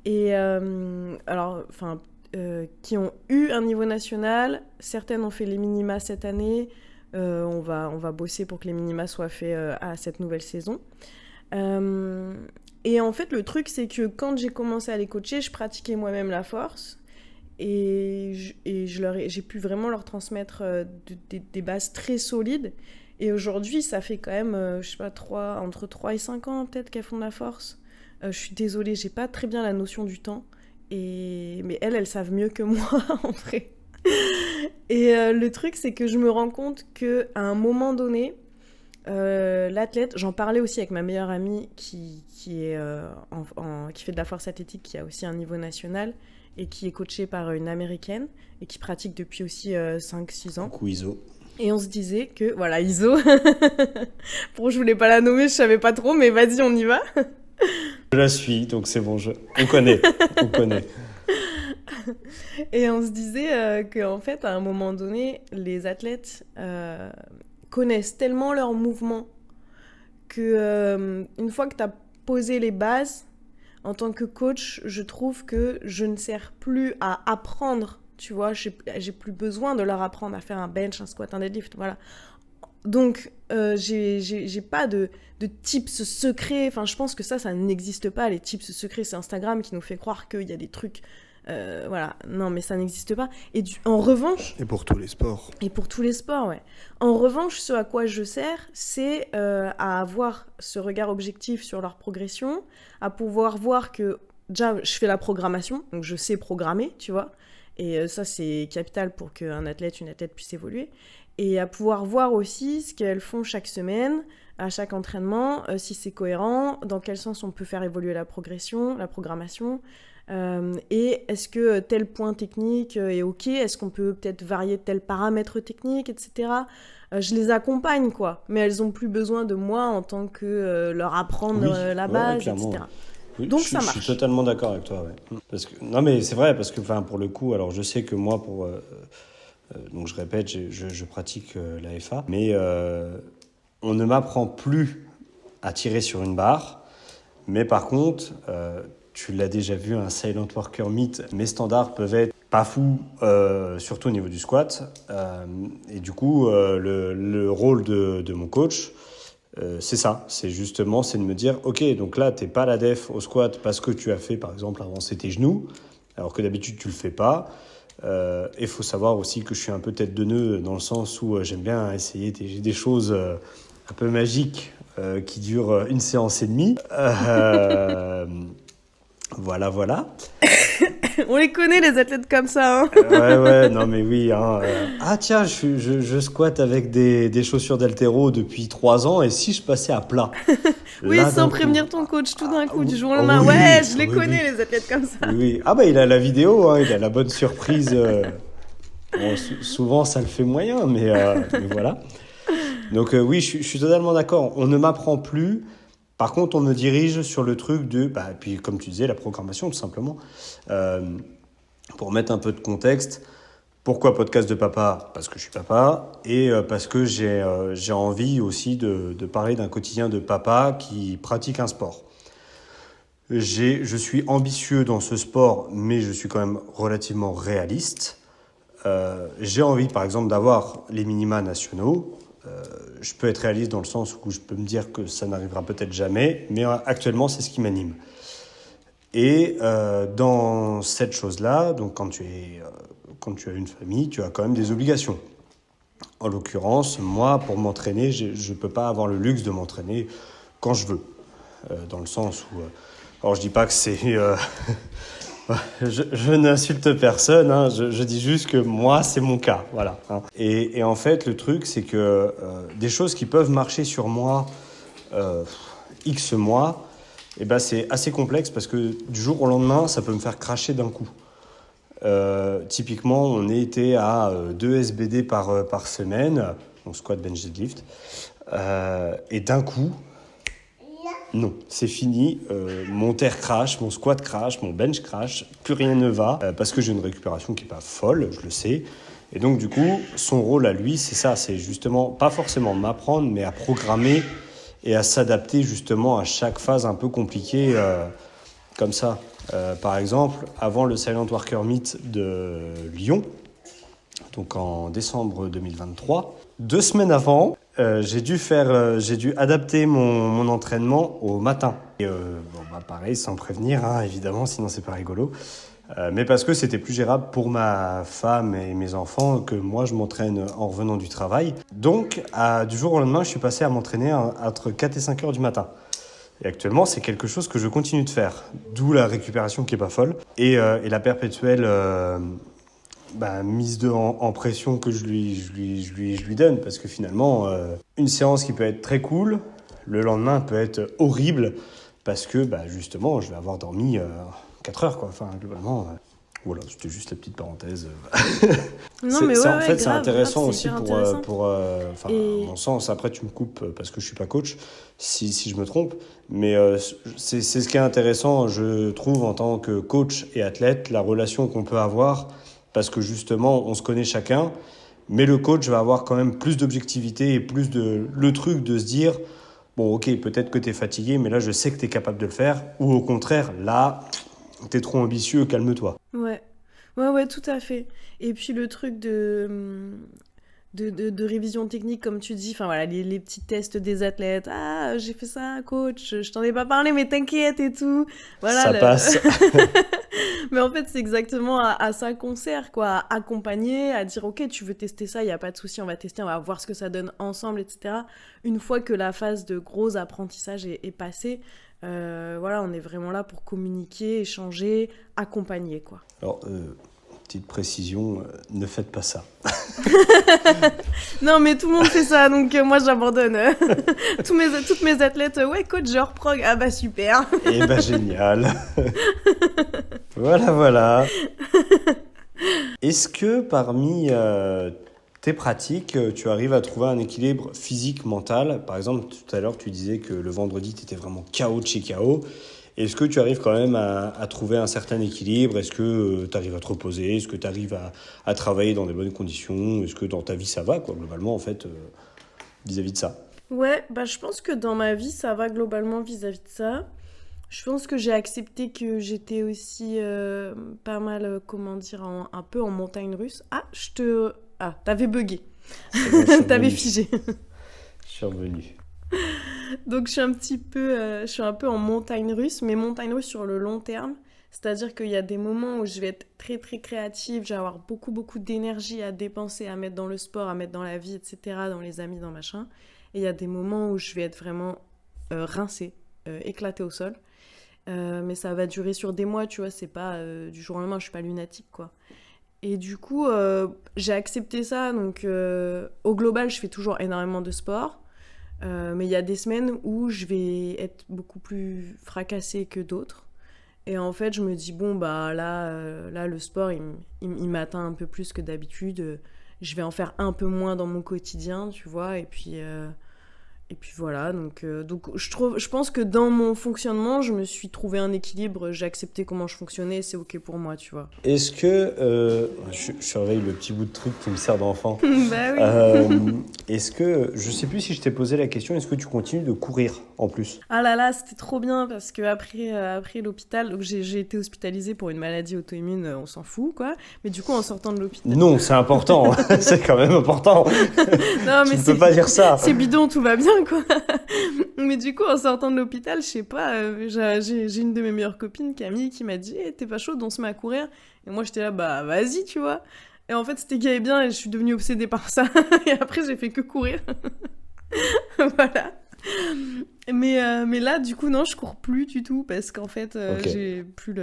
Et alors, enfin, qui ont eu un niveau national. Certaines ont fait les minima cette année. On va bosser pour que les minima soient faits à cette nouvelle saison. Et en fait, le truc, c'est que quand j'ai commencé à les coacher, je pratiquais moi-même la force. J'ai pu vraiment leur transmettre des bases très solides. Et aujourd'hui, ça fait quand même, je sais pas, entre 3 et 5 ans peut-être qu'elles font de la force. Je suis désolée, j'ai pas très bien la notion du temps. Mais elles savent mieux que moi, en vrai. Et le truc, c'est que je me rends compte qu'à un moment donné, l'athlète, j'en parlais aussi avec ma meilleure amie qui fait de la force athlétique, qui a aussi un niveau national et qui est coachée par une américaine et qui pratique depuis aussi 5-6 ans. Coucou Iso. Et on se disait que, voilà, ISO, bon, je voulais pas la nommer, je savais pas trop, mais vas-y, on y va. Je la suis, donc c'est bon, on connaît, on connaît. Et on se disait qu'en fait, à un moment donné, les athlètes connaissent tellement leurs mouvements que une fois que tu as posé les bases, en tant que coach, je trouve que je ne sers plus à apprendre, tu vois, j'ai plus besoin de leur apprendre à faire un bench, un squat, un deadlift, voilà. Donc, j'ai pas de tips secrets, enfin, je pense que ça n'existe pas, les tips secrets, c'est Instagram qui nous fait croire qu'il y a des trucs Voilà, non, mais ça n'existe pas. En revanche, Et pour tous les sports. et pour tous les sports, ouais. En revanche, ce à quoi je sers, c'est à avoir ce regard objectif sur leur progression, à pouvoir voir que, déjà, je fais la programmation, donc je sais programmer, tu vois, et ça, c'est capital pour qu'un athlète, une athlète puisse évoluer, et à pouvoir voir aussi ce qu'elles font chaque semaine, à chaque entraînement, si c'est cohérent, dans quel sens on peut faire évoluer la progression, la programmation, et est-ce que tel point technique est OK? Est-ce qu'on peut peut-être varier tel paramètre technique, etc. Je les accompagne, quoi. Mais elles n'ont plus besoin de moi en tant que leur apprendre la base, clairement. etc. Oui, Donc je ça marche. suis totalement d'accord avec toi. Ouais. Parce que, non, mais c'est vrai, parce que pour le coup, alors je sais que moi, donc je répète, je pratique la FA, mais on ne m'apprend plus à tirer sur une barre. Mais par contre, tu l'as déjà vu, un silent worker meet, mes standards peuvent être pas fous, surtout au niveau du squat. Et du coup, le rôle de mon coach, c'est ça. C'est justement, c'est de me dire, ok, donc là, t'es pas la def au squat parce que tu as fait, par exemple, avancer tes genoux, alors que d'habitude, tu le fais pas. Et il faut savoir aussi que je suis un peu tête de nœud dans le sens où j'aime bien essayer des choses un peu magiques qui durent une séance et demie. Voilà. On les connaît, les athlètes comme ça. Hein. Ouais, non mais oui. Ah tiens, je squatte avec des chaussures d'haltéro depuis 3 ans et si je passais à plat Oui, là, sans d'un prévenir coup, ton coach tout d'un coup, du jour au ah lendemain. oui, Ouais, je les oui, connais, oui. les athlètes comme ça. Oui. Ah bah il a la vidéo, hein, il a la bonne surprise. Bon, souvent ça le fait moyen, mais voilà. Donc oui, je suis totalement d'accord. On ne m'apprend plus. Par contre, on me dirige sur le truc puis comme tu disais, la programmation tout simplement. Pour mettre un peu de contexte, pourquoi podcast de papa? Parce que je suis papa et parce que j'ai envie aussi de parler d'un quotidien de papa qui pratique un sport. Je suis ambitieux dans ce sport, mais je suis quand même relativement réaliste. J'ai envie, par exemple, d'avoir les minima nationaux. Je peux être réaliste dans le sens où je peux me dire que ça n'arrivera peut-être jamais, mais actuellement, c'est ce qui m'anime. Et dans cette chose-là, donc quand tu as une famille, tu as quand même des obligations. En l'occurrence, moi, pour m'entraîner, je ne peux pas avoir le luxe de m'entraîner quand je veux. Dans le sens où... alors, je dis pas que c'est... je n'insulte personne, hein, je dis juste que moi, c'est mon cas. Voilà, hein. Et en fait, le truc, c'est que des choses qui peuvent marcher sur moi X mois, eh ben, c'est assez complexe parce que du jour au lendemain, ça peut me faire cracher d'un coup. Typiquement, on était à 2 SBD par semaine, donc squat, bench, deadlift, et d'un coup, non, c'est fini. Mon terre crash, mon squat crash, mon bench crash, plus rien ne va parce que j'ai une récupération qui n'est pas folle, je le sais. Et donc, du coup, son rôle à lui, c'est ça, c'est justement pas forcément m'apprendre, mais à programmer et à s'adapter justement à chaque phase un peu compliquée comme ça. Par exemple, avant le Silent Worker Meet de Lyon, donc en décembre 2023, 2 semaines avant, j'ai dû adapter mon entraînement au matin. Et pareil, sans prévenir, hein, évidemment, sinon c'est pas rigolo. Mais parce que c'était plus gérable pour ma femme et mes enfants que moi je m'entraîne en revenant du travail. Donc, du jour au lendemain, je suis passé à m'entraîner entre 4 et 5 heures du matin. Et actuellement, c'est quelque chose que je continue de faire. D'où la récupération qui est pas folle. Et la perpétuelle mise en pression que je lui donne. Parce que finalement, une séance qui peut être très cool, le lendemain peut être horrible. Parce que justement, je vais avoir dormi 4 heures, quoi. Enfin, globalement, voilà, c'était juste la petite parenthèse. Non, mais en fait, grave, c'est intéressant grave, aussi à mon sens. Après, tu me coupes parce que je suis pas coach, si je me trompe. Mais c'est ce qui est intéressant, je trouve, en tant que coach et athlète, la relation qu'on peut avoir, parce que justement, on se connaît chacun, mais le coach va avoir quand même plus d'objectivité et plus le truc de se dire, bon, ok, peut-être que tu es fatigué, mais là, je sais que tu es capable de le faire, ou au contraire, là, tu es trop ambitieux, calme-toi. Ouais, tout à fait. Et puis le truc de révision technique, comme tu dis. Enfin, voilà, les petits tests des athlètes. Ah, j'ai fait ça, coach, je t'en ai pas parlé, mais t'inquiète et tout. Voilà, Ça passe. Mais en fait, c'est exactement à ça qu'on sert, quoi. À accompagner, à dire, OK, tu veux tester ça, il n'y a pas de souci, on va tester, on va voir ce que ça donne ensemble, etc. Une fois que la phase de gros apprentissage est passée, voilà, on est vraiment là pour communiquer, échanger, accompagner, quoi. Alors, petite précision, ne faites pas ça. Non, mais tout le monde fait ça, donc moi, j'abandonne. Toutes mes athlètes, ouais, coach, je reprog. Ah bah, super. Eh ben, génial. Voilà. Est-ce que parmi tes pratiques, tu arrives à trouver un équilibre physique-mental? Par exemple, tout à l'heure, tu disais que le vendredi, tu étais vraiment KO de chez KO. Est-ce que tu arrives quand même à trouver un certain équilibre? Est-ce que tu arrives à te reposer? Est-ce que tu arrives à travailler dans des bonnes conditions? Est-ce que dans ta vie, ça va, quoi, globalement, en fait, vis-à-vis de ça? Ouais, bah, je pense que dans ma vie, ça va globalement vis-à-vis de ça. Je pense que j'ai accepté que j'étais aussi pas mal, comment dire, un peu en montagne russe. Ah, t'avais bugué. C'est bon, je suis T'avais revenu. figé. Je suis revenu. Donc je suis un peu en montagne russe, mais montagne russe sur le long terme. C'est-à-dire qu'il y a des moments où je vais être très très créative, je vais avoir beaucoup d'énergie à dépenser, à mettre dans le sport, à mettre dans la vie, etc., dans les amis, dans machin. Et il y a des moments où je vais être vraiment rincée, éclatée au sol. Mais ça va durer sur des mois, tu vois, c'est pas du jour au lendemain, je suis pas lunatique, quoi. Et du coup, j'ai accepté ça, donc au global, je fais toujours énormément de sport. Mais il y a des semaines où je vais être beaucoup plus fracassée que d'autres. Et en fait, je me dis, bon, bah là le sport, il m'atteint un peu plus que d'habitude. Je vais en faire un peu moins dans mon quotidien, tu vois. Et puis voilà, donc je pense que dans mon fonctionnement, je me suis trouvé un équilibre. J'ai accepté comment je fonctionnais, c'est OK pour moi, tu vois. Est-ce que, je surveille le petit bout de truc qui me sert d'enfant. Bah oui. Est-ce que, je sais plus si je t'ai posé la question, est-ce que tu continues de courir en plus? Ah là là, c'était trop bien parce que après l'hôpital, donc j'ai été hospitalisée pour une maladie auto-immune, on s'en fout quoi. Mais du coup, en sortant de l'hôpital. Non, c'est important, c'est quand même important. Non, Tu mais ne peux pas dire ça. c'est bidon, tout va bien quoi. Mais du coup, en sortant de l'hôpital, je sais pas, j'ai une de mes meilleures copines, Camille, qui m'a dit hey, t'es pas chaude, on se met à courir. Et moi, j'étais là, bah vas-y, tu vois. Et en fait, c'était gay et bien et je suis devenue obsédée par ça. Et après, j'ai fait que courir. Voilà. Mais là, du coup, non, je cours plus du tout parce qu'en fait, Ok. j'ai plus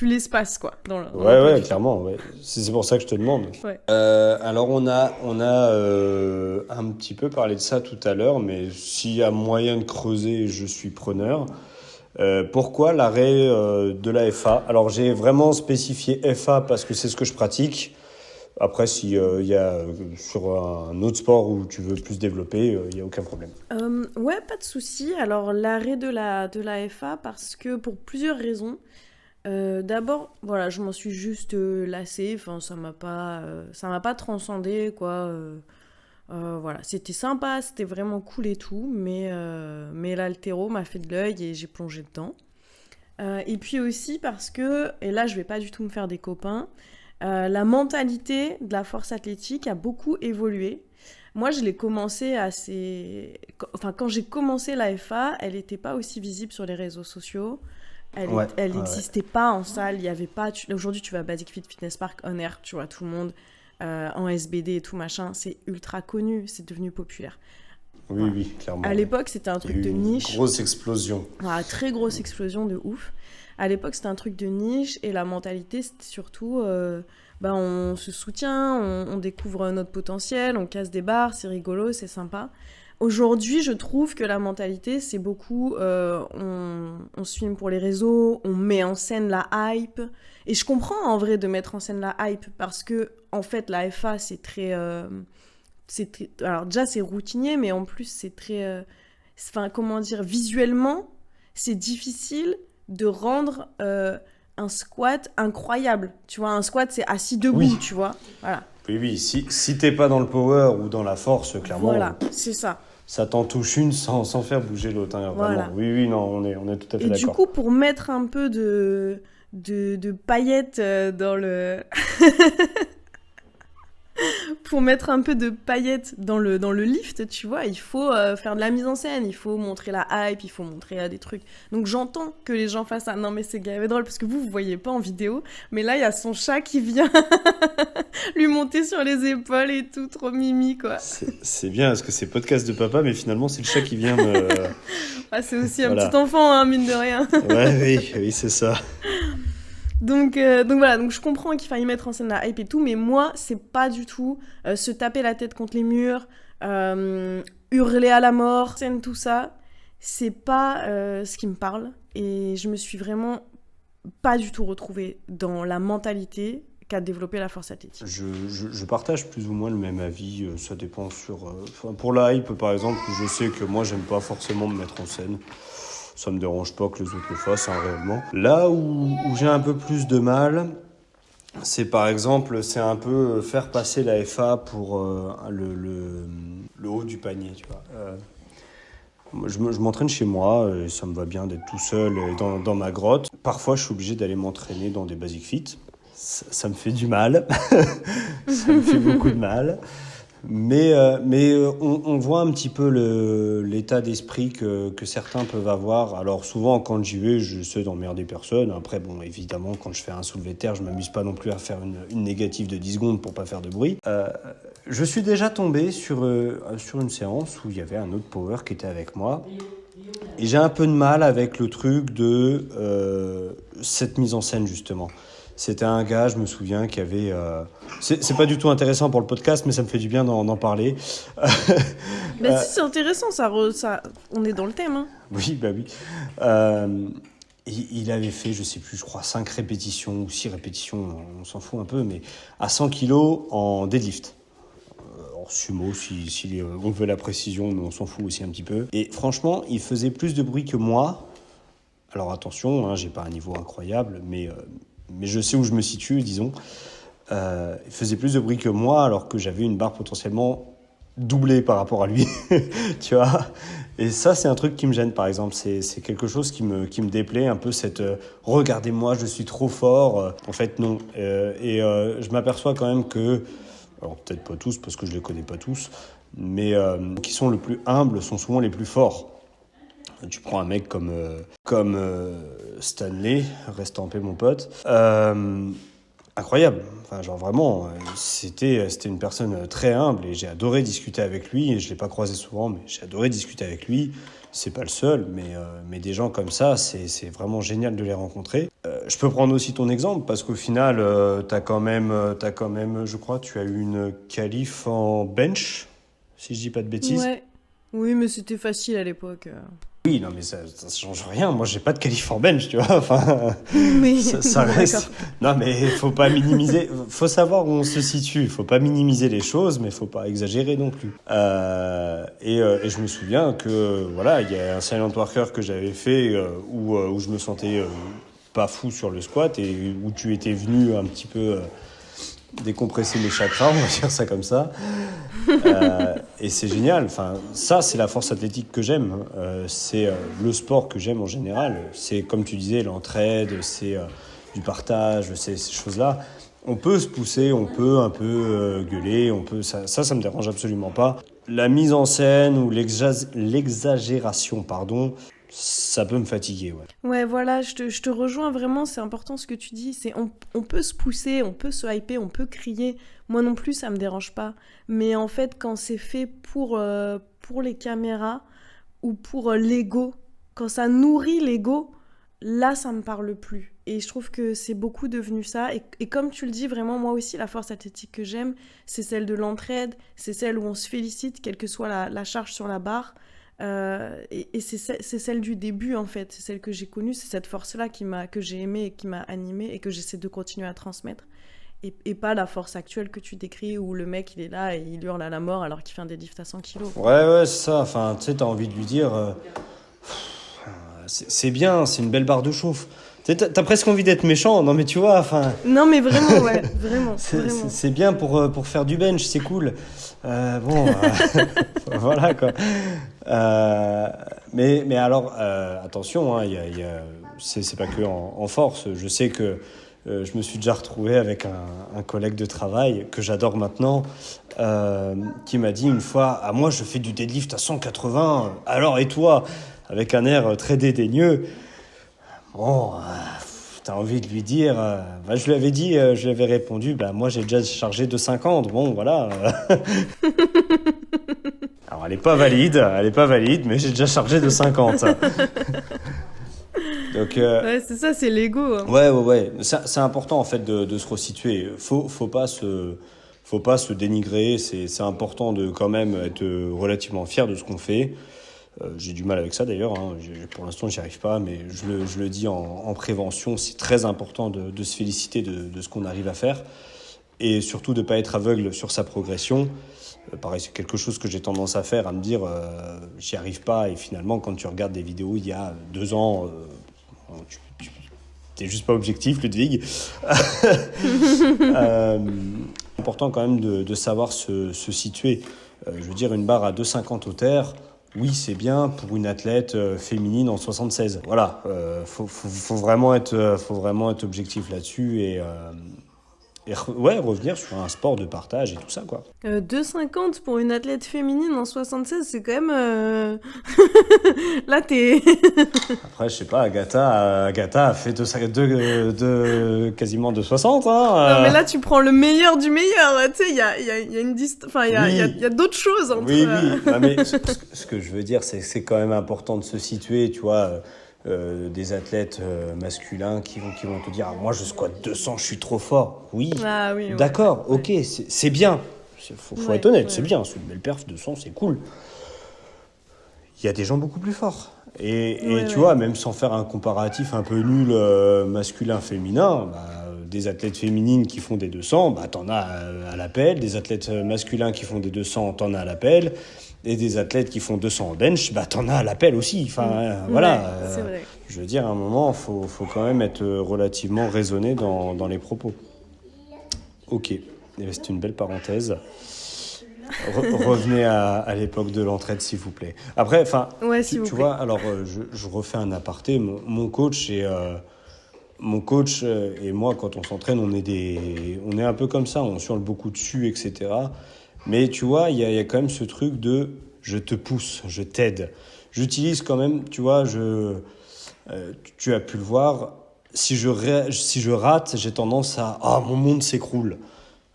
l'espace, quoi, dans Ouais, l'emploi ouais, du temps. clairement. Ouais. C'est pour ça que je te demande. Ouais. Alors, on a un petit peu parlé de ça tout à l'heure, mais s'il y a moyen de creuser, je suis preneur. Pourquoi l'arrêt de la FA? Alors, j'ai vraiment spécifié FA parce que c'est ce que je pratique. Après, si y a sur un autre sport où tu veux plus développer, il y a aucun problème. Ouais, pas de souci. Alors, l'arrêt de la FA, parce que pour plusieurs raisons. D'abord, voilà, je m'en suis juste lassée. Enfin, ça m'a pas transcendé, quoi. Voilà, c'était sympa, c'était vraiment cool et tout, mais l'haltéro m'a fait de l'œil et j'ai plongé dedans. Et puis aussi parce que, et là, je vais pas du tout me faire des copains, la mentalité de la force athlétique a beaucoup évolué. Moi, je l'ai commencé Enfin, quand j'ai commencé la FA, elle n'était pas aussi visible sur les réseaux sociaux. Ouais, Elle ouais, ouais. n'existait pas en salle. Il y avait pas. Aujourd'hui, tu vas à Basic Fit Fitness Park on air, tu vois tout le monde en SBD et tout machin. C'est ultra connu, c'est devenu populaire. Oui, Voilà. oui, clairement. À Ouais. l'époque, c'était un Il y a truc eu de une niche. grosse explosion. Voilà, très grosse explosion de ouf. À l'époque, c'était un truc de niche et la mentalité, c'était surtout bah, on se soutient, on découvre notre potentiel, on casse des barres, c'est rigolo, c'est sympa. Aujourd'hui, je trouve que la mentalité, c'est beaucoup on se filme pour les réseaux, on met en scène la hype. Et je comprends en vrai de mettre en scène la hype parce que, en fait, la FA, alors déjà, c'est routinier, mais en plus, c'est très. Enfin, comment dire, visuellement, c'est difficile de rendre un squat incroyable. Tu vois, un squat, c'est assis debout, Oui, tu vois. Voilà. oui, oui. Si t'es pas dans le power ou dans la force, clairement, Voilà, c'est ça. ça t'en touche une sans faire bouger l'autre, hein, vraiment. Voilà. Oui, oui, non, on est tout à fait Et du d'accord. coup, pour mettre un peu de paillettes dans le. Pour mettre un peu de paillettes dans le lift, tu vois, il faut faire de la mise en scène, il faut montrer la hype, il faut montrer des trucs. Donc j'entends que les gens fassent ça. Non mais c'est grave drôle parce que vous voyez pas en vidéo, mais là il y a son chat qui vient lui monter sur les épaules et tout, trop mimi quoi. C'est bien parce que c'est podcast de papa, mais finalement c'est le chat qui vient me... Ah, c'est aussi un Voilà. petit enfant, hein, mine de rien. Ouais, oui, c'est ça. Donc voilà, donc je comprends qu'il faille mettre en scène la hype et tout, mais moi, c'est pas du tout se taper la tête contre les murs, hurler à la mort, scène, tout ça. C'est pas ce qui me parle. Et je me suis vraiment pas du tout retrouvée dans la mentalité qu'a développé la force athlétique. Je partage plus ou moins le même avis, ça dépend sur... pour la hype, par exemple, je sais que moi, j'aime pas forcément me mettre en scène. Ça me dérange pas que les autres le fassent, hein, réellement. Là où j'ai un peu plus de mal, c'est par exemple, c'est un peu faire passer la FA pour le haut du panier, tu vois. Je m'entraîne chez moi, et ça me va bien d'être tout seul dans ma grotte. Parfois, je suis obligé d'aller m'entraîner dans des Basic Fit. Ça me fait du mal, ça me fait beaucoup de mal. Mais on voit un petit peu l'état d'esprit que certains peuvent avoir. Alors souvent, quand j'y vais, j'essaie d'emmerder personne. Après, bon, évidemment, quand je fais un soulevé de terre, je m'amuse pas non plus à faire une négative de 10 secondes pour pas faire de bruit. Je suis déjà tombé sur une séance où il y avait un autre power qui était avec moi. Et j'ai un peu de mal avec le truc de cette mise en scène, justement. C'était un gars, je me souviens, qui avait... C'est pas du tout intéressant pour le podcast, mais ça me fait du bien d'en parler. Bah si, c'est intéressant, on est dans le thème. Hein. Oui, bah oui. Il avait fait, je sais plus, je crois 5 répétitions ou 6 répétitions, on s'en fout un peu, mais à 100 kilos en deadlift. En sumo, si on veut la précision, mais on s'en fout aussi un petit peu. Et franchement, il faisait plus de bruit que moi. Alors attention, hein, j'ai pas un niveau incroyable, mais je sais où je me situe, disons. Il faisait plus de bruit que moi, alors que j'avais une barre potentiellement doublée par rapport à lui, tu vois. Et ça, c'est un truc qui me gêne, par exemple. C'est quelque chose qui me déplaît, un peu cette regardez-moi, je suis trop fort. En fait, non. Je m'aperçois quand même que, alors peut-être pas tous, parce que je les connais pas tous, mais qui sont le plus humbles sont souvent les plus forts. Tu prends un mec comme Stanley, reste en paix mon pote, incroyable, enfin genre vraiment, c'était une personne très humble et j'ai adoré discuter avec lui, et je l'ai pas croisé souvent, mais j'ai adoré discuter avec lui. C'est pas le seul, mais des gens comme ça, c'est vraiment génial de les rencontrer. Je peux prendre aussi ton exemple, parce qu'au final, t'as quand même, je crois, tu as eu une qualif en bench, si je dis pas de bêtises. Ouais. Oui, mais c'était facile à l'époque. Oui, non, mais ça change rien. Moi, j'ai pas de qualif en bench, tu vois. Enfin, Mais ça reste. Non, mais faut pas minimiser. Faut savoir où on se situe. Faut pas minimiser les choses, mais faut pas exagérer non plus. Et je me souviens que voilà, il y a un silent worker que j'avais fait où je me sentais pas fou sur le squat et où tu étais venu un petit peu décompresser mes chakras, on va dire ça comme ça. Et c'est génial. Enfin, ça, c'est la force athlétique que j'aime. C'est le sport que j'aime en général. C'est, comme tu disais, l'entraide, c'est du partage, c'est ces choses-là. On peut se pousser, on peut un peu gueuler, ça me dérange absolument pas. La mise en scène ou l'exagération, pardon, ça peut me fatiguer, ouais. Ouais, voilà, je te rejoins vraiment, c'est important ce que tu dis. On peut se pousser, on peut se hyper, on peut crier. Moi non plus, ça me dérange pas. Mais en fait, quand c'est fait pour les caméras ou pour l'ego, quand ça nourrit l'ego, là, ça me parle plus. Et je trouve que c'est beaucoup devenu ça. Et comme tu le dis, vraiment, moi aussi, la force athlétique que j'aime, c'est celle de l'entraide, c'est celle où on se félicite, quelle que soit la charge sur la barre. Et c'est celle du début en fait, c'est celle que j'ai connue, c'est cette force-là que j'ai aimée et qui m'a animée et que j'essaie de continuer à transmettre. Et pas la force actuelle que tu décris où le mec il est là et il hurle à la mort alors qu'il fait un deadlift à 100 kilos. Ouais, c'est ça. Enfin, tu sais, t'as envie de lui dire c'est bien, c'est une belle barre de chauffe. T'as presque envie d'être méchant, non mais tu vois, enfin... Non mais vraiment, ouais, vraiment. C'est bien pour faire du bench, c'est cool. Voilà quoi. Mais alors, attention, hein, c'est pas que en force. Je sais que je me suis déjà retrouvé avec un collègue de travail que j'adore maintenant, qui m'a dit une fois, ah moi je fais du deadlift à 180, alors et toi? Avec un air très dédaigneux. Bon, t'as envie de lui dire, je lui avais dit, je lui avais répondu, moi j'ai déjà chargé de 50, bon voilà. Alors elle est pas valide, mais j'ai déjà chargé de 50. Donc, Ouais, c'est ça, c'est l'ego. Hein. ouais. C'est important en fait de se resituer. Faut pas se dénigrer. C'est important de quand même être relativement fier de ce qu'on fait. J'ai du mal avec ça d'ailleurs. Hein. Pour l'instant, j'y arrive pas, mais je le dis en prévention. C'est très important de se féliciter de ce qu'on arrive à faire et surtout de pas être aveugle sur sa progression. Pareil, c'est quelque chose que j'ai tendance à faire, à me dire j'y arrive pas, et finalement quand tu regardes des vidéos il y a 2 ans, t'es juste pas objectif, Ludwig. Important quand même de savoir se situer. Je veux dire, une barre à 2,50 au terre, oui c'est bien pour une athlète féminine en 76. Voilà, faut vraiment être objectif là-dessus et revenir sur un sport de partage et tout ça, quoi. 2,50 pour une athlète féminine en 76, c'est quand même... Là, t'es... Après, je sais pas, Agatha a fait quasiment 2,60. Hein, Non, mais là, tu prends le meilleur du meilleur. Tu sais, il y a une distance... Enfin, il y a d'autres choses entre... Oui. Non, mais ce que je veux dire, c'est que c'est quand même important de se situer, tu vois... des athlètes masculins qui vont te dire moi je squatte 200, je suis trop fort. Oui, d'accord, ok, c'est bien. Faut être honnête, c'est bien. C'est une belle perf, 200, c'est cool. Il y a des gens beaucoup plus forts. Et tu vois, même sans faire un comparatif un peu nul masculin-féminin, des athlètes féminines qui font des 200, t'en as à l'appel. Des athlètes masculins qui font des 200, t'en as à l'appel. Et des athlètes qui font 200 en bench, t'en as à l'appel aussi. Enfin, voilà. C'est vrai. Je veux dire, à un moment, faut quand même être relativement raisonné dans les propos. Ok, c'est une belle parenthèse. Revenez à l'époque de l'entraide, s'il vous plaît. Après, tu vois, alors je refais un aparté. Mon coach et moi, quand on s'entraîne, on est un peu comme ça, on surle beaucoup dessus, etc. Mais tu vois, il y a quand même ce truc de je te pousse, je t'aide. J'utilise quand même, tu vois, tu as pu le voir, si je rate, j'ai tendance à mon monde s'écroule.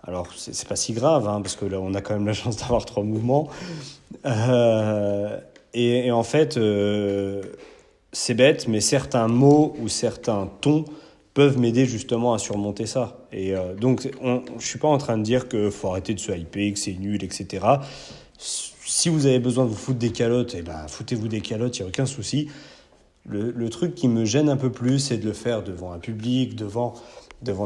Alors, c'est pas si grave, hein, parce que là, on a quand même la chance d'avoir 3 mouvements. Et en fait, c'est bête, mais certains mots ou certains tons peuvent m'aider justement à surmonter ça. Et donc, je suis pas en train de dire qu'il faut arrêter de se hyper, que c'est nul, etc. Si vous avez besoin de vous foutre des calottes, foutez-vous des calottes, il n'y a aucun souci. Le truc qui me gêne un peu plus, c'est de le faire devant un public, devant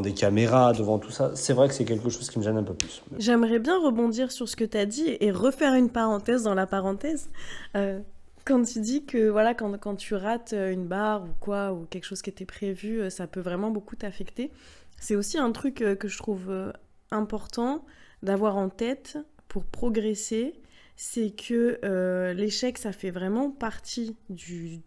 des caméras, devant tout ça. C'est vrai que c'est quelque chose qui me gêne un peu plus. J'aimerais bien rebondir sur ce que tu as dit et refaire une parenthèse dans la parenthèse. Quand tu dis que voilà, quand tu rates une barre ou quoi, ou quelque chose qui était prévu, ça peut vraiment beaucoup t'affecter. C'est aussi un truc que je trouve important d'avoir en tête pour progresser. C'est que l'échec, ça fait vraiment partie du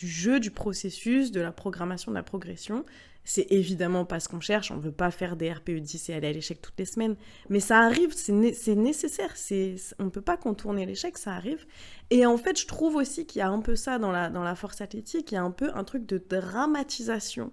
jeu, du processus, de la programmation, de la progression. C'est évidemment pas ce qu'on cherche, on veut pas faire des RPE10 et aller à l'échec toutes les semaines, mais ça arrive, c'est nécessaire, on peut pas contourner l'échec, ça arrive. Et en fait, je trouve aussi qu'il y a un peu ça dans la force athlétique, il y a un peu un truc de dramatisation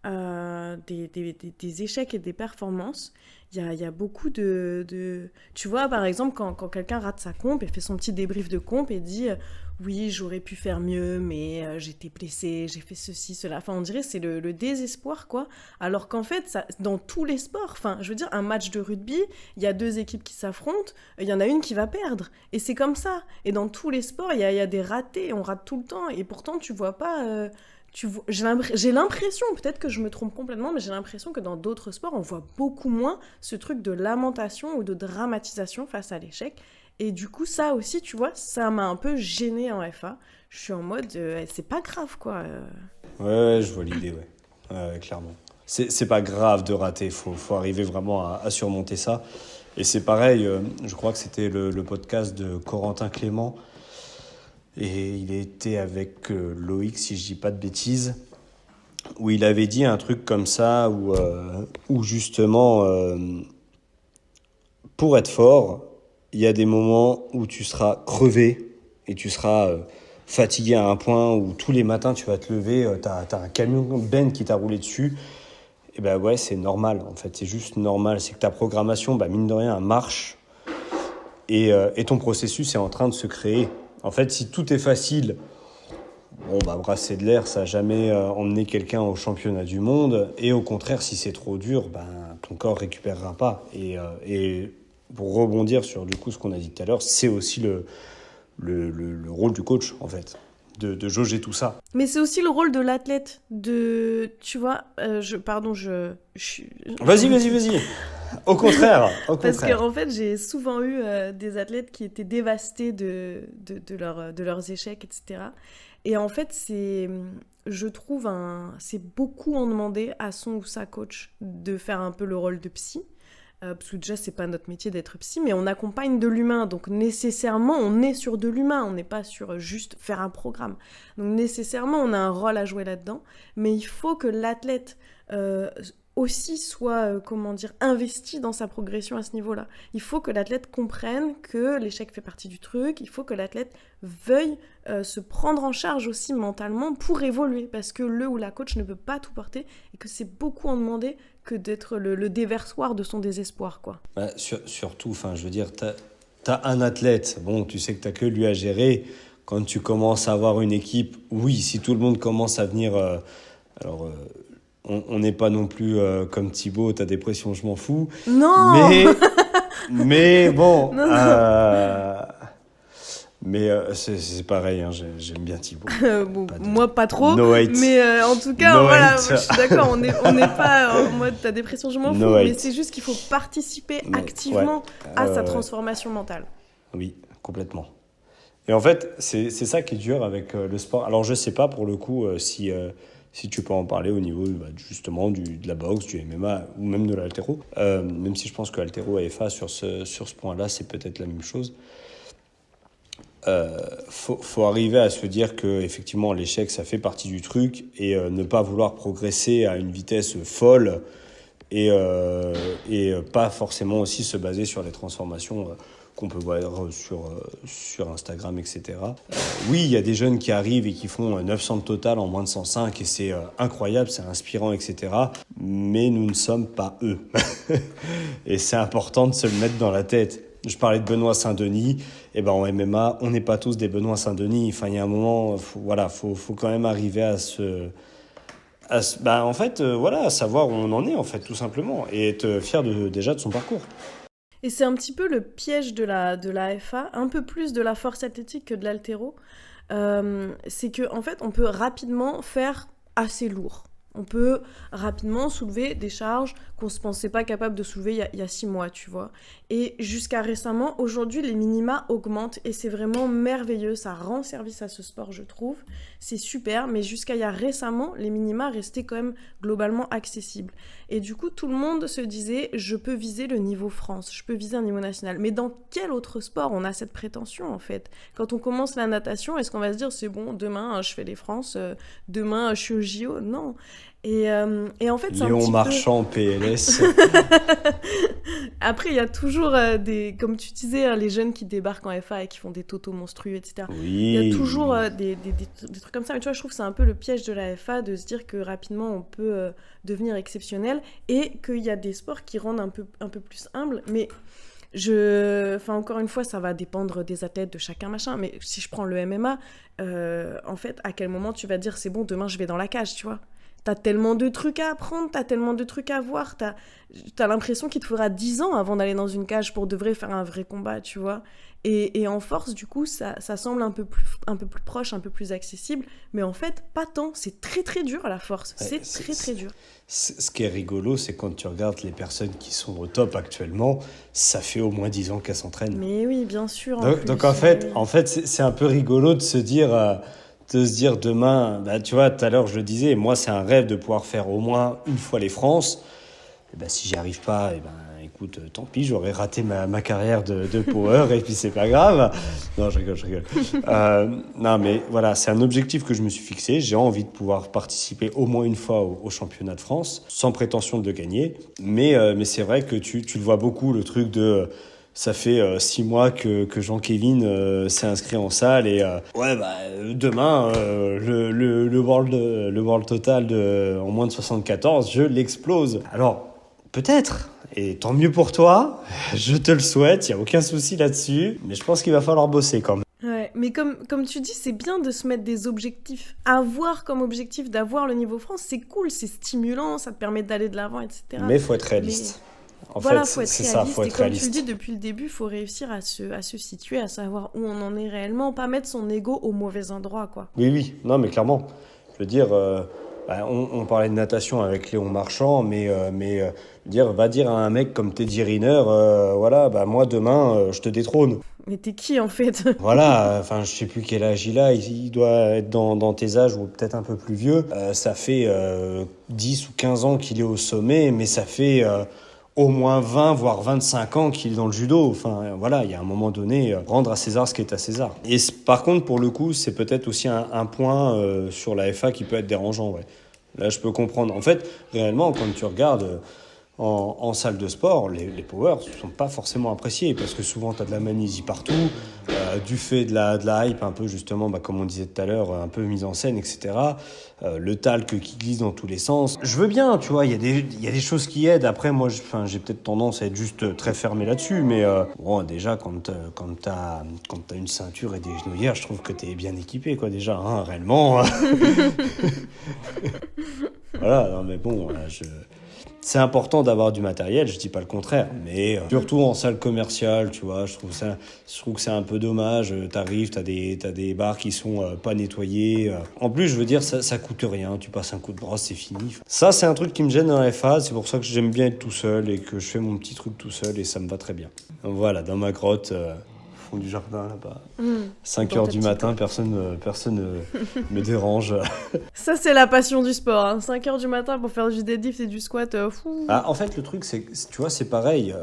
des échecs et des performances. Il y a beaucoup de... Tu vois, par exemple, quand quelqu'un rate sa comp et fait son petit débrief de comp et dit « Oui, j'aurais pu faire mieux, mais j'étais blessée, j'ai fait ceci, cela. » Enfin, on dirait que c'est le désespoir, quoi. Alors qu'en fait, ça, dans tous les sports, je veux dire, un match de rugby, il y a 2 équipes qui s'affrontent, il y en a une qui va perdre. Et c'est comme ça. Et dans tous les sports, il y a des ratés, on rate tout le temps. Et pourtant, tu vois pas... j'ai l'impression, peut-être que je me trompe complètement, mais j'ai l'impression que dans d'autres sports, on voit beaucoup moins ce truc de lamentation ou de dramatisation face à l'échec. Et du coup, ça aussi, tu vois, ça m'a un peu gênée en FA. Je suis en mode, c'est pas grave, quoi. Ouais, je vois l'idée, ouais. Clairement. C'est pas grave de rater, faut arriver vraiment à surmonter ça. Et c'est pareil, je crois que c'était le podcast de Corentin Clément. Et il était avec Loïc, si je dis pas de bêtises, où il avait dit un truc comme ça, où justement, pour être fort, il y a des moments où tu seras crevé et tu seras fatigué à un point où tous les matins tu vas te lever, t'as un camion Ben qui t'a roulé dessus. Et ben ouais, c'est normal en fait, c'est juste normal. C'est que ta programmation, mine de rien, elle marche et ton processus est en train de se créer. En fait, si tout est facile, brasser de l'air, ça n'a jamais emmené quelqu'un au championnat du monde. Et au contraire, si c'est trop dur, ton corps récupérera pas. Et pour rebondir sur du coup ce qu'on a dit tout à l'heure, c'est aussi le rôle du coach en fait, de jauger tout ça. Mais c'est aussi le rôle de l'athlète, tu vois, Vas-y. Au contraire. Parce qu'en fait, j'ai souvent eu des athlètes qui étaient dévastés de leurs échecs, etc. Et en fait, je trouve, c'est beaucoup en demander à son ou sa coach de faire un peu le rôle de psy. Parce que déjà, c'est pas notre métier d'être psy, mais on accompagne de l'humain. Donc nécessairement, on est sur de l'humain. On n'est pas sur juste faire un programme. Donc nécessairement, on a un rôle à jouer là-dedans. Mais il faut que l'athlète aussi soit, investi dans sa progression à ce niveau-là. Il faut que l'athlète comprenne que l'échec fait partie du truc. Il faut que l'athlète veuille se prendre en charge aussi mentalement pour évoluer. Parce que le ou la coach ne peut pas tout porter et que c'est beaucoup en demander que d'être le déversoir de son désespoir, quoi. Surtout, je veux dire, t'as un athlète, tu sais que t'as que lui à gérer. Quand tu commences à avoir une équipe, oui, si tout le monde commence à venir... on n'est pas non plus comme Thibaut, t'as des pressions, je m'en fous. Non. Mais bon... Non. Mais c'est pareil, j'aime bien Thibaut. Moi, pas trop. No hate. Mais en tout cas, No voilà, hate. je suis d'accord, on n'est pas en mode ta dépression, je m'en fous. No mais hate. c'est juste qu'il faut participer activement à sa transformation mentale. Oui, complètement. Et en fait, c'est ça qui est dur avec le sport. Alors, je sais pas pour le coup si tu peux en parler au niveau justement de la boxe, du MMA ou même de l'haltéro. Même si je pense que haltéro et FA sur ce point-là, c'est peut-être la même chose. Faut arriver à se dire que effectivement l'échec ça fait partie du truc et ne pas vouloir progresser à une vitesse folle et pas forcément aussi se baser sur les transformations qu'on peut voir sur Instagram, etc. Oui, il y a des jeunes qui arrivent et qui font 900 de total en moins de 105 et c'est incroyable, c'est inspirant, etc. Mais nous ne sommes pas eux. Et c'est important de se le mettre dans la tête. Je parlais de Benoît Saint-Denis, en MMA, on n'est pas tous des Benoît Saint-Denis. Enfin, il y a un moment, faut quand même arriver à savoir où on en est, en fait, tout simplement, et être fier déjà de son parcours. Et c'est un petit peu le piège de la FA, un peu plus de la force athlétique que de l'haltéro. C'est qu'en fait, on peut rapidement faire assez lourd. On peut rapidement soulever des charges qu'on ne se pensait pas capable de soulever il y a 6 mois, tu vois. Et jusqu'à récemment, aujourd'hui, les minima augmentent et c'est vraiment merveilleux. Ça rend service à ce sport, je trouve. C'est super, mais jusqu'à il y a récemment, les minima restaient quand même globalement accessibles. Et du coup, tout le monde se disait, je peux viser le niveau France, je peux viser un niveau national. Mais dans quel autre sport on a cette prétention, en fait ? Quand on commence la natation, est-ce qu'on va se dire, c'est bon, demain, je fais les France, demain, je suis au JO ? Non. Et en fait, c'est Léon Marchand, PLS. Après, il y a toujours comme tu disais, les jeunes qui débarquent en FA et qui font des totaux monstrueux, etc. Oui. Il y a toujours des trucs comme ça. Mais tu vois, je trouve que c'est un peu le piège de la FA de se dire que rapidement, on peut devenir exceptionnel et qu'il y a des sports qui rendent un peu plus humble. Mais encore une fois, ça va dépendre des athlètes, de chacun, machin. Mais si je prends le MMA, en fait, à quel moment tu vas dire, c'est bon, demain, je vais dans la cage, tu vois ? T'as tellement de trucs à apprendre, t'as tellement de trucs à voir, t'as l'impression qu'il te faudra 10 ans avant d'aller dans une cage pour de vrai faire un vrai combat, tu vois. Et en force, du coup, ça semble un peu plus proche, un peu plus accessible, mais en fait, pas tant. C'est très très dur à la force, c'est très dur. Ce qui est rigolo, c'est quand tu regardes les personnes qui sont au top actuellement, ça fait au moins 10 ans qu'elles s'entraînent. Mais oui, bien sûr. Donc en fait, c'est un peu rigolo de se dire... demain, tu vois, tout à l'heure je le disais, moi c'est un rêve de pouvoir faire au moins une fois les France. Si j'y arrive pas, écoute, écoute, tant pis, j'aurais raté ma carrière de power et puis c'est pas grave. Non, je rigole. Non, mais voilà, c'est un objectif que je me suis fixé. J'ai envie de pouvoir participer au moins une fois au championnat de France, sans prétention de le gagner. Mais c'est vrai que tu le vois beaucoup, le truc de... Ça fait 6 mois que Jean-Kévin s'est inscrit en salle et demain le world total en moins de 74, je l'explose. Alors peut-être, et tant mieux pour toi, je te le souhaite, il y a aucun souci là-dessus, mais je pense qu'il va falloir bosser quand même. Ouais, mais comme tu dis, c'est bien de se mettre des objectifs. Avoir comme objectif d'avoir le niveau France, c'est cool, c'est stimulant, ça te permet d'aller de l'avant, etc. Mais faut être réaliste. En voilà, fait, faut être c'est réaliste. ça, faut et être comme réaliste. tu le dis depuis le début, il faut réussir à se situer, à savoir où on en est réellement, pas mettre son ego au mauvais endroit, quoi. Oui, non, mais clairement. Je veux dire, on parlait de natation avec Léon Marchand, mais va dire à un mec comme Teddy Riner, moi demain, je te détrône. Mais t'es qui, en fait? Voilà, enfin, je sais plus quel âge il a, il doit être dans tes âges ou peut-être un peu plus vieux. Ça fait 10 ou 15 ans qu'il est au sommet, mais ça fait au moins 20, voire 25 ans qu'il est dans le judo. Enfin, voilà, il y a un moment donné, rendre à César ce qui est à César. Et par contre, pour le coup, c'est peut-être aussi un point sur la FA qui peut être dérangeant, ouais. Là, je peux comprendre. En fait, réellement, quand tu regardes en salle de sport, les powers ne sont pas forcément appréciés parce que souvent, tu as de la manisie partout, du fait de la hype, un peu justement, comme on disait tout à l'heure, un peu mise en scène, etc. Le talc qui glisse dans tous les sens. Je veux bien, tu vois, il y a des choses qui aident. Après, moi, j'ai peut-être tendance à être juste très fermé là-dessus, mais déjà, quand t'as une ceinture et des genouillères, je trouve que t'es bien équipé, quoi, déjà, hein, réellement. Voilà, non, mais bon, c'est important d'avoir du matériel, je dis pas le contraire, mais surtout en salle commerciale, tu vois, je trouve que c'est un peu dommage. T'arrives, t'as des bars qui sont pas nettoyés. En plus, je veux dire, ça coûte rien. Tu passes un coup de brosse, c'est fini. Ça, c'est un truc qui me gêne dans la FA. C'est pour ça que j'aime bien être tout seul et que je fais mon petit truc tout seul et ça me va très bien. Donc voilà, dans ma grotte. Au fond du jardin là-bas. 5h du matin, personne me dérange. Ça, c'est la passion du sport. Hein. 5h du matin pour faire du deadlift et du squat. Fou. Ah, en fait, le truc, tu vois, c'est pareil.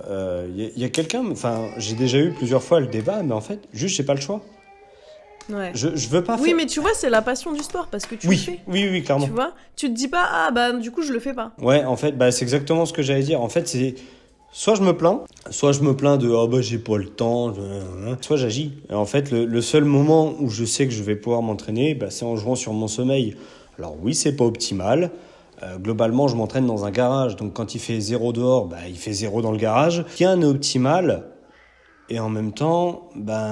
Y a quelqu'un, enfin, j'ai déjà eu plusieurs fois le débat, mais en fait, juste, j'ai pas le choix. Ouais. Je veux pas faire... Oui, mais tu vois, c'est la passion du sport parce que tu le fais. Oui, clairement. Tu vois, tu te dis pas, du coup, je le fais pas. Ouais, en fait, c'est exactement ce que j'allais dire. En fait, c'est... Soit je me plains de j'ai pas le temps, soit j'agis. Et en fait, le seul moment où je sais que je vais pouvoir m'entraîner, c'est en jouant sur mon sommeil. Alors oui, c'est pas optimal. Globalement, je m'entraîne dans un garage, donc quand il fait 0 dehors, il fait 0 dans le garage. Rien n'est optimal. Et en même temps,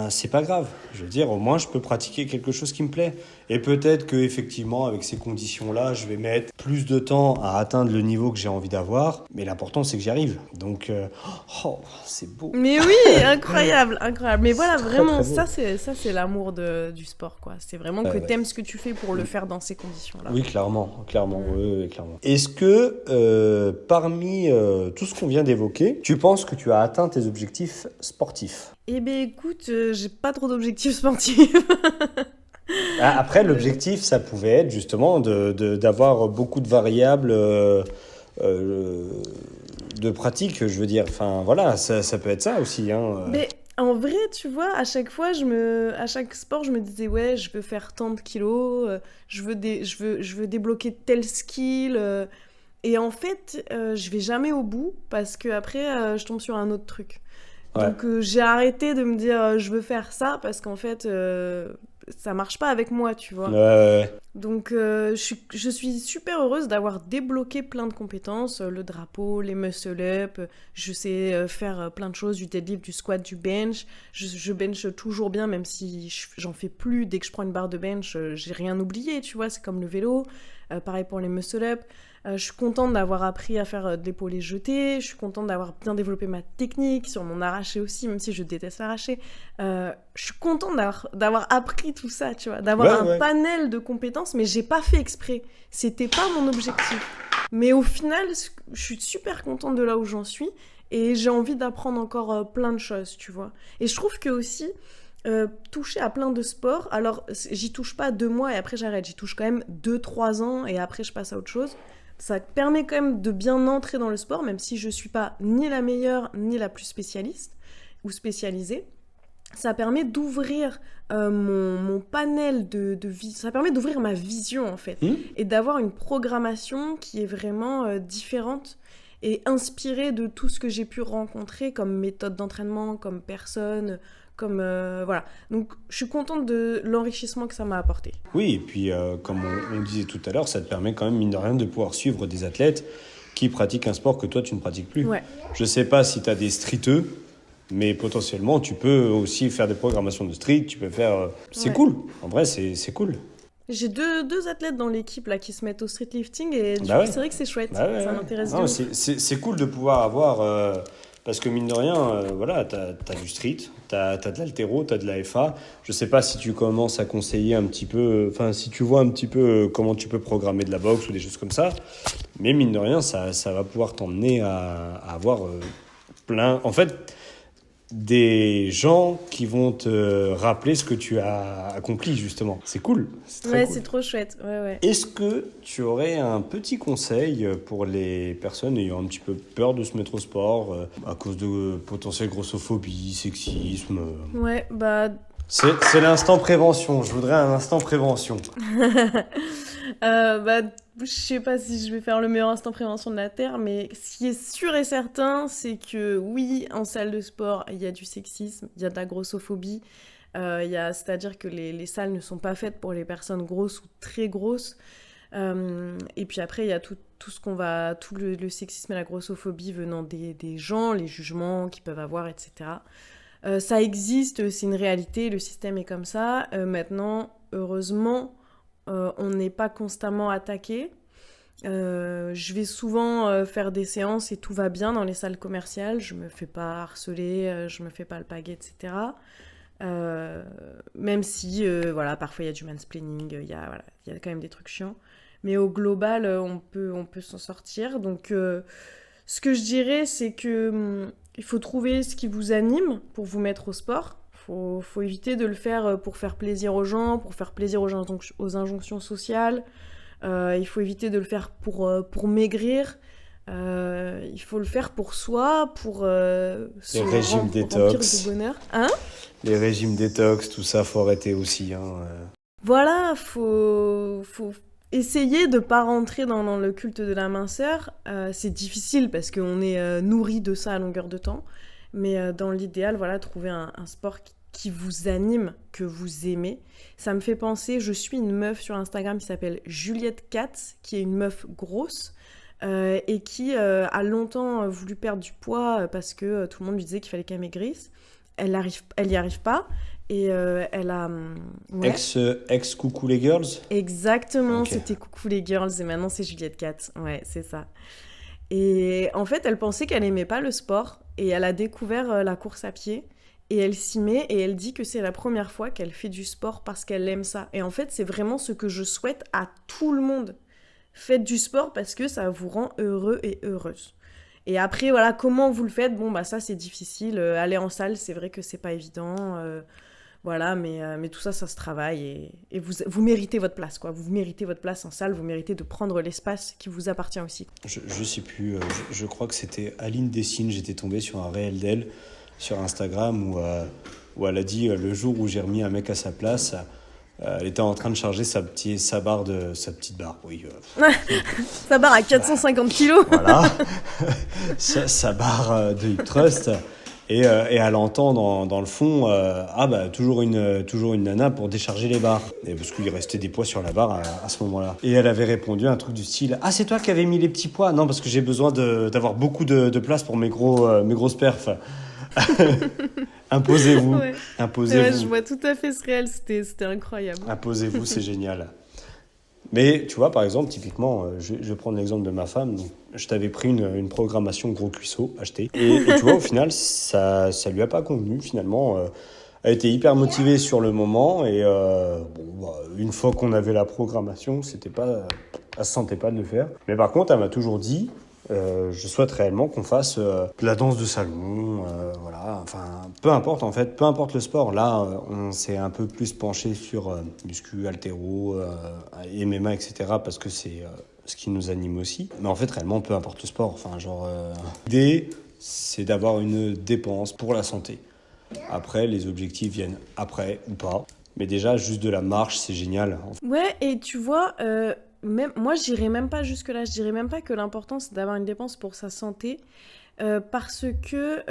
c'est pas grave. Je veux dire, au moins, je peux pratiquer quelque chose qui me plaît. Et peut-être que effectivement, avec ces conditions-là, je vais mettre plus de temps à atteindre le niveau que j'ai envie d'avoir. Mais l'important, c'est que j'y arrive. Donc, c'est beau. Mais oui, incroyable. Mais voilà, vraiment, très ça c'est l'amour du sport, quoi. C'est vraiment que t'aimes ce que tu fais pour le faire dans ces conditions-là. Oui, clairement. Oui, clairement. Est-ce que parmi tout ce qu'on vient d'évoquer, tu penses que tu as atteint tes objectifs sportifs ? Eh bien, écoute, j'ai pas trop d'objectifs sportifs. Après, l'objectif, ça pouvait être justement d'avoir beaucoup de variables de pratique, je veux dire. Enfin, voilà, ça peut être ça aussi. Hein. Mais en vrai, tu vois, à chaque fois, à chaque sport, je me disais, ouais, je veux faire tant de kilos, je veux débloquer tel skill. Et en fait, je vais jamais au bout parce que après, je tombe sur un autre truc. Ouais. Donc j'ai arrêté de me dire je veux faire ça parce qu'en fait ça marche pas avec moi, tu vois. Ouais. Donc je suis super heureuse d'avoir débloqué plein de compétences, le drapeau, les muscle-up, je sais faire plein de choses, du deadlift, du squat, du bench. Je bench toujours bien même si j'en fais plus. Dès que je prends une barre de bench, j'ai rien oublié, tu vois, c'est comme le vélo. Pareil pour les muscle-up. Je suis contente d'avoir appris à faire de l'épaulé jeté. Je suis contente d'avoir bien développé ma technique sur mon arraché aussi, même si je déteste l'arraché. Je suis contente d'avoir appris tout ça, tu vois, d'avoir un panel de compétences, mais j'ai pas fait exprès. C'était pas mon objectif. Mais au final, je suis super contente de là où j'en suis et j'ai envie d'apprendre encore plein de choses, tu vois. Et je trouve que aussi toucher à plein de sports, alors j'y touche pas 2 mois et après j'arrête, j'y touche quand même 2-3 ans et après je passe à autre chose. Ça permet quand même de bien entrer dans le sport, même si je suis pas ni la meilleure ni la plus spécialiste ou spécialisée. Ça permet d'ouvrir mon panel ça permet d'ouvrir ma vision en fait, et d'avoir une programmation qui est vraiment différente et inspirée de tout ce que j'ai pu rencontrer comme méthode d'entraînement, comme personne, comme voilà. Donc je suis contente de l'enrichissement que ça m'a apporté. Oui, et puis comme on disait tout à l'heure, ça te permet quand même, mine de rien, de pouvoir suivre des athlètes qui pratiquent un sport que toi, tu ne pratiques plus. Ouais. Je ne sais pas si tu as des streeteux, mais potentiellement, tu peux aussi faire des programmations de street, tu peux faire... C'est cool, en vrai, c'est cool. J'ai deux athlètes dans l'équipe là, qui se mettent au street lifting et du Bah coup, ouais. c'est vrai que c'est chouette, Bah ouais, ça ouais. m'intéresse Non, bien. c'est cool de pouvoir avoir... parce que mine de rien, voilà, t'as du street, t'as de l'haltéro, t'as de la FA. Je sais pas si tu commences à conseiller un petit peu... Enfin, si tu vois un petit peu comment tu peux programmer de la boxe ou des choses comme ça. Mais mine de rien, ça va pouvoir t'emmener à avoir plein... En fait... des gens qui vont te rappeler ce que tu as accompli, justement. C'est cool. C'est très Ouais, cool. c'est trop chouette. Ouais. Est-ce que tu aurais un petit conseil pour les personnes ayant un petit peu peur de se mettre au sport à cause de potentielle grossophobie, sexisme Ouais, bah... C'est l'instant prévention. Je voudrais un instant prévention. bah, je sais pas si je vais faire le meilleur instant prévention de la Terre, mais ce qui est sûr et certain, c'est que oui, en salle de sport, il y a du sexisme, il y a de la grossophobie. C'est-à-dire que les salles ne sont pas faites pour les personnes grosses ou très grosses. Et puis après, il y a tout ce qu'on va... tout le sexisme et la grossophobie venant des gens, les jugements qu'ils peuvent avoir, etc. Ça existe, c'est une réalité, le système est comme ça. Maintenant, heureusement, on n'est pas constamment attaqué. Je vais souvent faire des séances et tout va bien dans les salles commerciales. Je me fais pas harceler, je me fais pas alpaguer, etc. Même si, voilà, parfois il y a du mansplaining, il y a quand même des trucs chiants. Mais au global, on peut s'en sortir. Donc, ce que je dirais, c'est que il faut trouver ce qui vous anime pour vous mettre au sport. Faut éviter de le faire pour faire plaisir aux gens, pour faire plaisir aux injonctions sociales. Il faut éviter de le faire pour maigrir. Il faut le faire pour soi, pour se régimes remplir détox. de bonheur. Hein ? Les régimes détox, tout ça, faut arrêter aussi. Voilà, faut essayer de pas rentrer dans le culte de la minceur. C'est difficile parce qu'on est nourri de ça à longueur de temps. Mais dans l'idéal, voilà, trouver un sport qui vous anime, que vous aimez. Ça me fait penser, je suis une meuf sur Instagram qui s'appelle Juliette Katz, qui est une meuf grosse et qui a longtemps voulu perdre du poids parce que tout le monde lui disait qu'il fallait qu'elle maigrisse. Elle y arrive pas. Et elle a... Ouais. Ex Coucou les Girls. Exactement, Okay. C'était Coucou les Girls et maintenant c'est Juliette Katz. Ouais, c'est ça. Et en fait, elle pensait qu'elle aimait pas le sport et elle a découvert la course à pied et elle s'y met et elle dit que c'est la première fois qu'elle fait du sport parce qu'elle aime ça. Et en fait, c'est vraiment ce que je souhaite à tout le monde. Faites du sport parce que ça vous rend heureux et heureuse. Et après, voilà, comment vous le faites ? Bon, bah ça, c'est difficile. Aller en salle, c'est vrai que c'est pas évident. Voilà, mais tout ça, ça se travaille et vous méritez votre place, quoi. Vous méritez votre place en salle, vous méritez de prendre l'espace qui vous appartient aussi. Je sais plus, je crois que c'était Aline Dessine, j'étais tombé sur un réel d'elle sur Instagram où elle a dit le jour où j'ai remis un mec à sa place, elle était en train de charger sa petite barre, oui. Sa barre à 450 kilos. Voilà, sa barre de hip thrust. Et elle entend dans le fond, toujours une nana pour décharger les barres. Et parce qu'il restait des poids sur la barre à ce moment-là. Et elle avait répondu un truc du style, c'est toi qui avais mis les petits poids ? Non, parce que j'ai besoin d'avoir beaucoup de place pour mes grosses perfs. Imposez-vous. Ouais. Imposez-vous. Ouais, je vois tout à fait ce réel, c'était incroyable. Imposez-vous, c'est génial. Mais tu vois, par exemple, typiquement, je vais prendre l'exemple de ma femme. Donc, je t'avais pris une programmation gros cuisseau achetée. Et tu vois, au final, ça lui a pas convenu. Finalement, elle était hyper motivée sur le moment. Et une fois qu'on avait la programmation, elle se sentait pas de le faire. Mais par contre, elle m'a toujours dit, je souhaite réellement qu'on fasse de la danse de salon, voilà, enfin, peu importe en fait, peu importe le sport. Là, on s'est un peu plus penché sur muscu, haltéro, MMA, etc. parce que c'est ce qui nous anime aussi. Mais en fait, réellement, peu importe le sport. Enfin, l'idée, c'est d'avoir une dépense pour la santé. Après, les objectifs viennent après ou pas. Mais déjà, juste de la marche, c'est génial. Ouais, et tu vois, même, moi, j'irais même pas jusque-là. Je dirais même pas que l'important, c'est d'avoir une dépense pour sa santé. Parce que,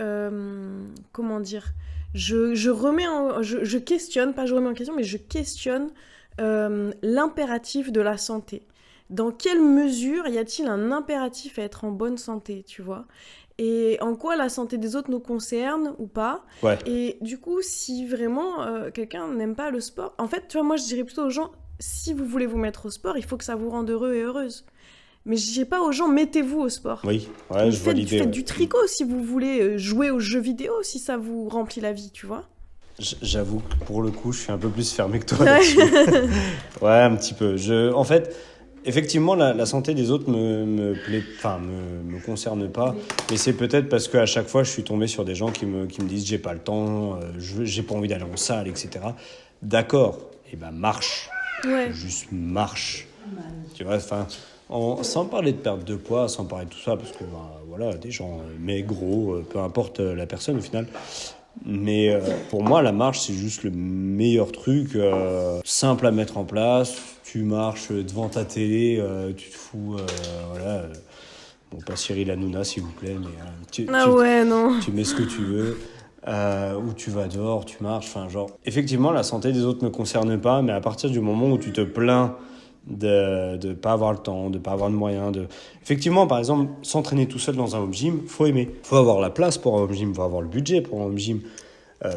comment dire, je questionne, pas je remets en question, mais je questionne l'impératif de la santé. Dans quelle mesure y a-t-il un impératif à être en bonne santé, tu vois? Et en quoi la santé des autres nous concerne ou pas? Ouais, Et du coup, si vraiment quelqu'un n'aime pas le sport, en fait, tu vois, moi je dirais plutôt aux gens, si vous voulez vous mettre au sport, il faut que ça vous rende heureux et heureuse. Mais je dis pas aux gens, mettez-vous au sport. oui, ouais, je vois l'idée. Faites Ouais. du tricot si vous voulez jouer aux jeux vidéo, si ça vous remplit la vie, tu vois. J'avoue que pour le coup, je suis un peu plus fermé que toi là-dessus. Ouais, un petit peu. En fait, effectivement, la santé des autres me concerne pas. Mais c'est peut-être parce qu'à chaque fois, je suis tombé sur des gens qui me disent j'ai pas le temps, j'ai pas envie d'aller en salle, etc. D'accord, et ben marche. Ouais. Juste marche. Tu vois, enfin, sans parler de perte de poids, sans parler de tout ça, parce que voilà, des gens maigres, peu importe la personne au final. Mais pour moi, la marche, c'est juste le meilleur truc, simple à mettre en place. Tu marches devant ta télé, tu te fous, voilà. Bon, pas Cyril Hanouna, s'il vous plaît, mais Ah ouais, non. tu mets ce que tu veux. Ou tu vas dehors, tu marches, enfin genre... Effectivement, la santé des autres ne concerne pas, mais à partir du moment où tu te plains de pas avoir le temps, de pas avoir de moyens, Effectivement, par exemple, s'entraîner tout seul dans un home gym, faut aimer. Faut avoir la place pour un home gym, faut avoir le budget pour un home gym,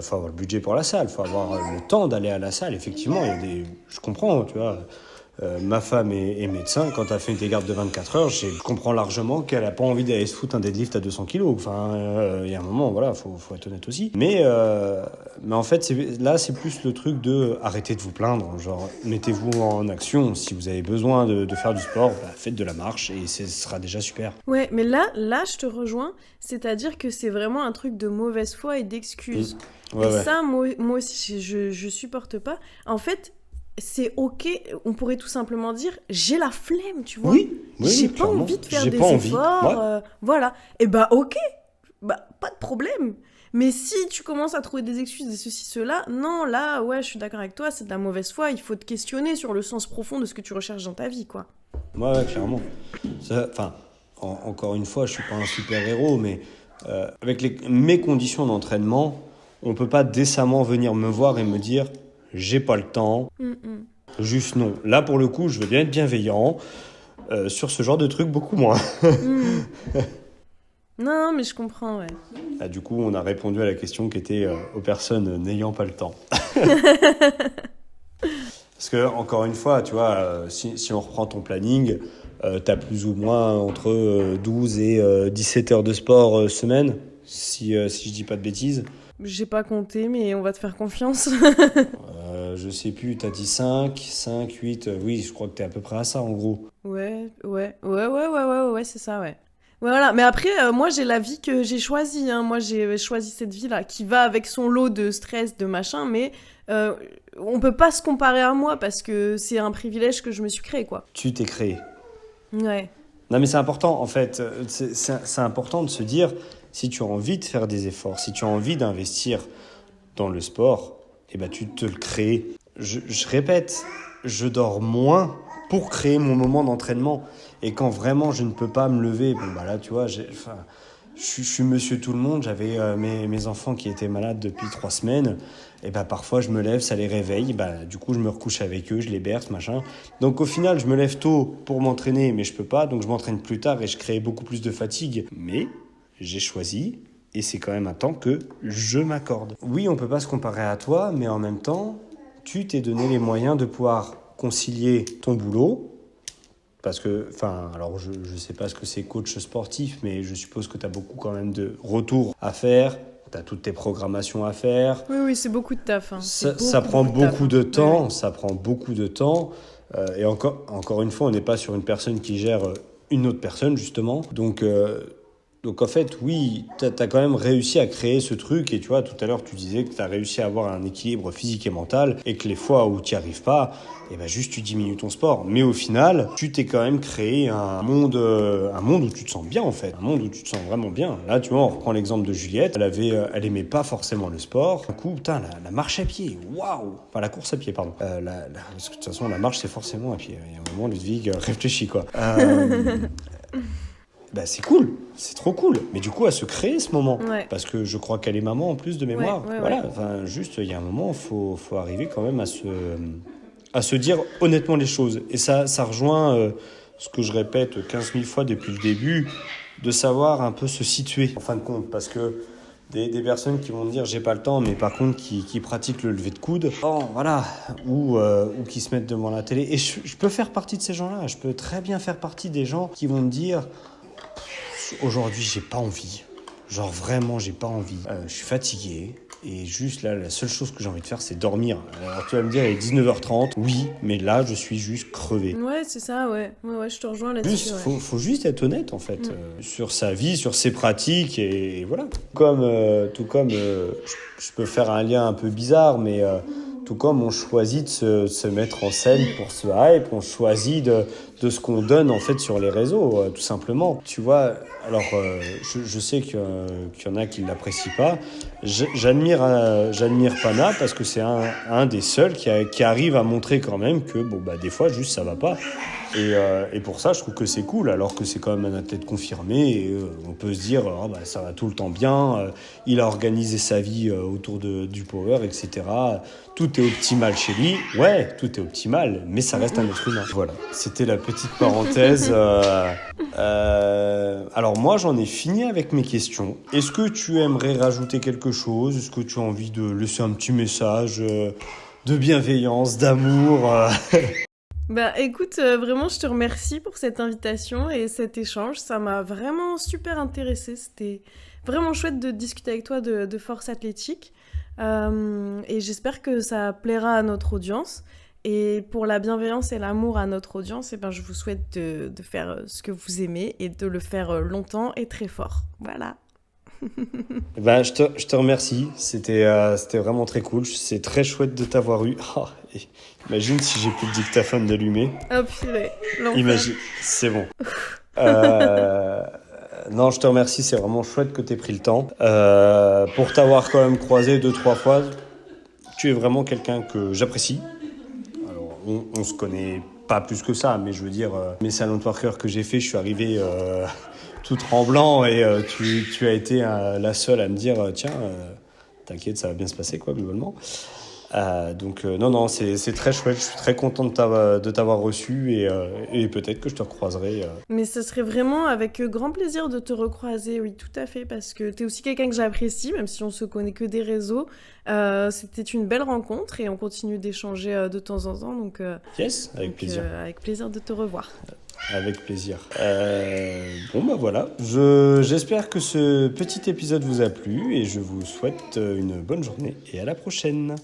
faut avoir le budget pour la salle, faut avoir le temps d'aller à la salle. Effectivement, il y a des... Je comprends, tu vois... ma femme est médecin. Quand elle fait une garde de 24 heures, je comprends largement qu'elle n'a pas envie d'aller se foutre un deadlift à 200 kilos. Enfin, il y a un moment, voilà, faut être honnête aussi. Mais en fait, c'est plus le truc de arrêtez de vous plaindre. Genre, mettez-vous en action. Si vous avez besoin de faire du sport, faites de la marche et ce sera déjà super. Ouais, mais là, je te rejoins. C'est-à-dire que c'est vraiment un truc de mauvaise foi et d'excuses. Ouais, Et ouais. ça, moi aussi, je supporte pas. En fait, c'est ok. On pourrait tout simplement dire, j'ai la flemme, tu vois. Oui, J'ai pas clairement. envie de faire J'ai des pas envie. efforts. Ouais. Voilà. Et bah ok. Bah pas de problème. Mais si tu commences à trouver des excuses et ceci, cela, non, là, ouais, je suis d'accord avec toi, c'est de la mauvaise foi. Il faut te questionner sur le sens profond de ce que tu recherches dans ta vie, quoi. Ouais, clairement. Enfin, encore une fois, je suis pas un super-héros, mais avec mes conditions d'entraînement, on peut pas décemment venir me voir et me dire j'ai pas le temps. Juste non. Là, pour le coup, je veux bien être bienveillant. Sur ce genre de truc, beaucoup moins. Non, mais je comprends, ouais. Ah, du coup, on a répondu à la question qui était aux personnes n'ayant pas le temps. Parce que, encore une fois, tu vois, si on reprend ton planning, tu as plus ou moins entre 12 et 17 heures de sport semaine, si je dis pas de bêtises. J'ai pas compté, mais on va te faire confiance. Je sais plus, tu as dit 5, 8, oui, je crois que tu es à peu près à ça en gros. Ouais, c'est ça, ouais. Ouais, voilà, mais après, moi, j'ai la vie que j'ai choisie, hein. Moi, j'ai choisi cette vie-là, qui va avec son lot de stress, de machin, mais on peut pas se comparer à moi, parce que c'est un privilège que je me suis créé, quoi. Tu t'es créé. Ouais. Non mais c'est important en fait, c'est important de se dire, si tu as envie de faire des efforts, si tu as envie d'investir dans le sport, eh ben tu te le crées. Je répète, je dors moins pour créer mon moment d'entraînement. Et quand vraiment je ne peux pas me lever, bon bah là tu vois, je suis monsieur tout le monde, j'avais mes enfants qui étaient malades depuis 3 semaines, et bah parfois je me lève, ça les réveille, bah du coup je me recouche avec eux, je les berce, machin. Donc au final je me lève tôt pour m'entraîner, mais je peux pas, donc je m'entraîne plus tard et je crée beaucoup plus de fatigue. Mais j'ai choisi, et c'est quand même un temps que je m'accorde. Oui, on peut pas se comparer à toi, mais en même temps, tu t'es donné les moyens de pouvoir concilier ton boulot. Parce que, enfin, alors je sais pas ce que c'est coach sportif, mais je suppose que tu as beaucoup quand même de retours à faire, tu as toutes tes programmations à faire. Oui, c'est beaucoup de taf. Hein. Ça prend beaucoup de temps, ouais. ça prend beaucoup de temps. Et encore une fois, on n'est pas sur une personne qui gère une autre personne, justement. Donc, Donc en fait, oui, tu as quand même réussi à créer ce truc et tu vois, tout à l'heure tu disais que tu as réussi à avoir un équilibre physique et mental et que les fois où tu n'y arrives pas, eh ben juste tu diminues ton sport. Mais au final, tu t'es quand même créé un monde où tu te sens bien en fait, un monde où tu te sens vraiment bien. Là, tu vois, on reprend l'exemple de Juliette, elle aimait pas forcément le sport. Du coup, putain, la marche à pied, waouh, enfin la course à pied, pardon. Parce que de toute façon, la marche c'est forcément à pied. Il y a un moment, Ludwig réfléchit quoi. Bah c'est cool, c'est trop cool. Mais du coup, elle se crée ce moment. Ouais. Parce que je crois qu'elle est maman en plus de mémoire. Ouais. Voilà, enfin, juste, il y a un moment, faut arriver quand même à se dire honnêtement les choses. Et ça rejoint ce que je répète 15 000 fois depuis le début, de savoir un peu se situer, en fin de compte. Parce que des personnes qui vont me dire j'ai pas le temps, mais par contre qui pratiquent le lever de coude, voilà, ou qui se mettent devant la télé. Et je peux faire partie de ces gens-là. Je peux très bien faire partie des gens qui vont me dire aujourd'hui, j'ai pas envie. Genre vraiment, j'ai pas envie. Je suis fatigué. Et juste là, la seule chose que j'ai envie de faire, c'est dormir. Alors tu vas me dire, il est 19h30. Oui, mais là, je suis juste crevé. Ouais, c'est ça, ouais. Ouais, je te rejoins là-dessus. Juste, faut juste être honnête, en fait, sur sa vie, sur ses pratiques, et voilà. Tout comme je peux faire un lien un peu bizarre, mais tout comme on choisit de se mettre en scène pour se hype, on choisit de ce qu'on donne, en fait, sur les réseaux, tout simplement. Tu vois, alors, je sais qu'il y en a qui ne l'apprécient pas. J'admire Pana parce que c'est un des seuls qui arrive à montrer quand même que, bon, bah, des fois, juste, ça va pas. Et pour ça, je trouve que c'est cool, alors que c'est quand même un athlète confirmé. Et, on peut se dire, bah, ça va tout le temps bien. Il a organisé sa vie autour du power, etc. Tout est optimal chez lui. Ouais, tout est optimal, mais ça reste un être humain. Voilà, c'était la petite parenthèse. Alors moi, j'en ai fini avec mes questions. Est-ce que tu aimerais rajouter quelque chose? Est-ce que tu as envie de laisser un petit message de bienveillance, d'amour Bah écoute, vraiment je te remercie pour cette invitation et cet échange, ça m'a vraiment super intéressée, c'était vraiment chouette de discuter avec toi de force athlétique. Et j'espère que ça plaira à notre audience. Et pour la bienveillance et l'amour à notre audience, eh ben, je vous souhaite de faire ce que vous aimez et de le faire longtemps et très fort. Voilà. Ben, je te remercie, c'était vraiment très cool, c'est très chouette de t'avoir eu. Et imagine si j'ai plus de dictaphone d'allumé. Oh purée, l'enfer. Imagine, c'est bon. Non, je te remercie, c'est vraiment chouette que tu aies pris le temps. Pour t'avoir quand même croisé 2-3 fois, tu es vraiment quelqu'un que j'apprécie. Alors, on se connaît pas plus que ça, mais je veux dire, mes salons de worker que j'ai fait, je suis arrivé tout tremblant et tu as été la seule à me dire tiens, t'inquiète, ça va bien se passer, quoi, globalement. Donc non, c'est très chouette, je suis très content de t'avoir reçu et peut-être que je te recroiserai. Mais ce serait vraiment avec grand plaisir de te recroiser, oui, tout à fait, parce que t'es aussi quelqu'un que j'apprécie, même si on se connaît que des réseaux. C'était une belle rencontre et on continue d'échanger de temps en temps, donc, Yes, avec plaisir. Avec plaisir de te revoir. Avec plaisir. Bon bah voilà, j'espère que ce petit épisode vous a plu et je vous souhaite une bonne journée et à la prochaine.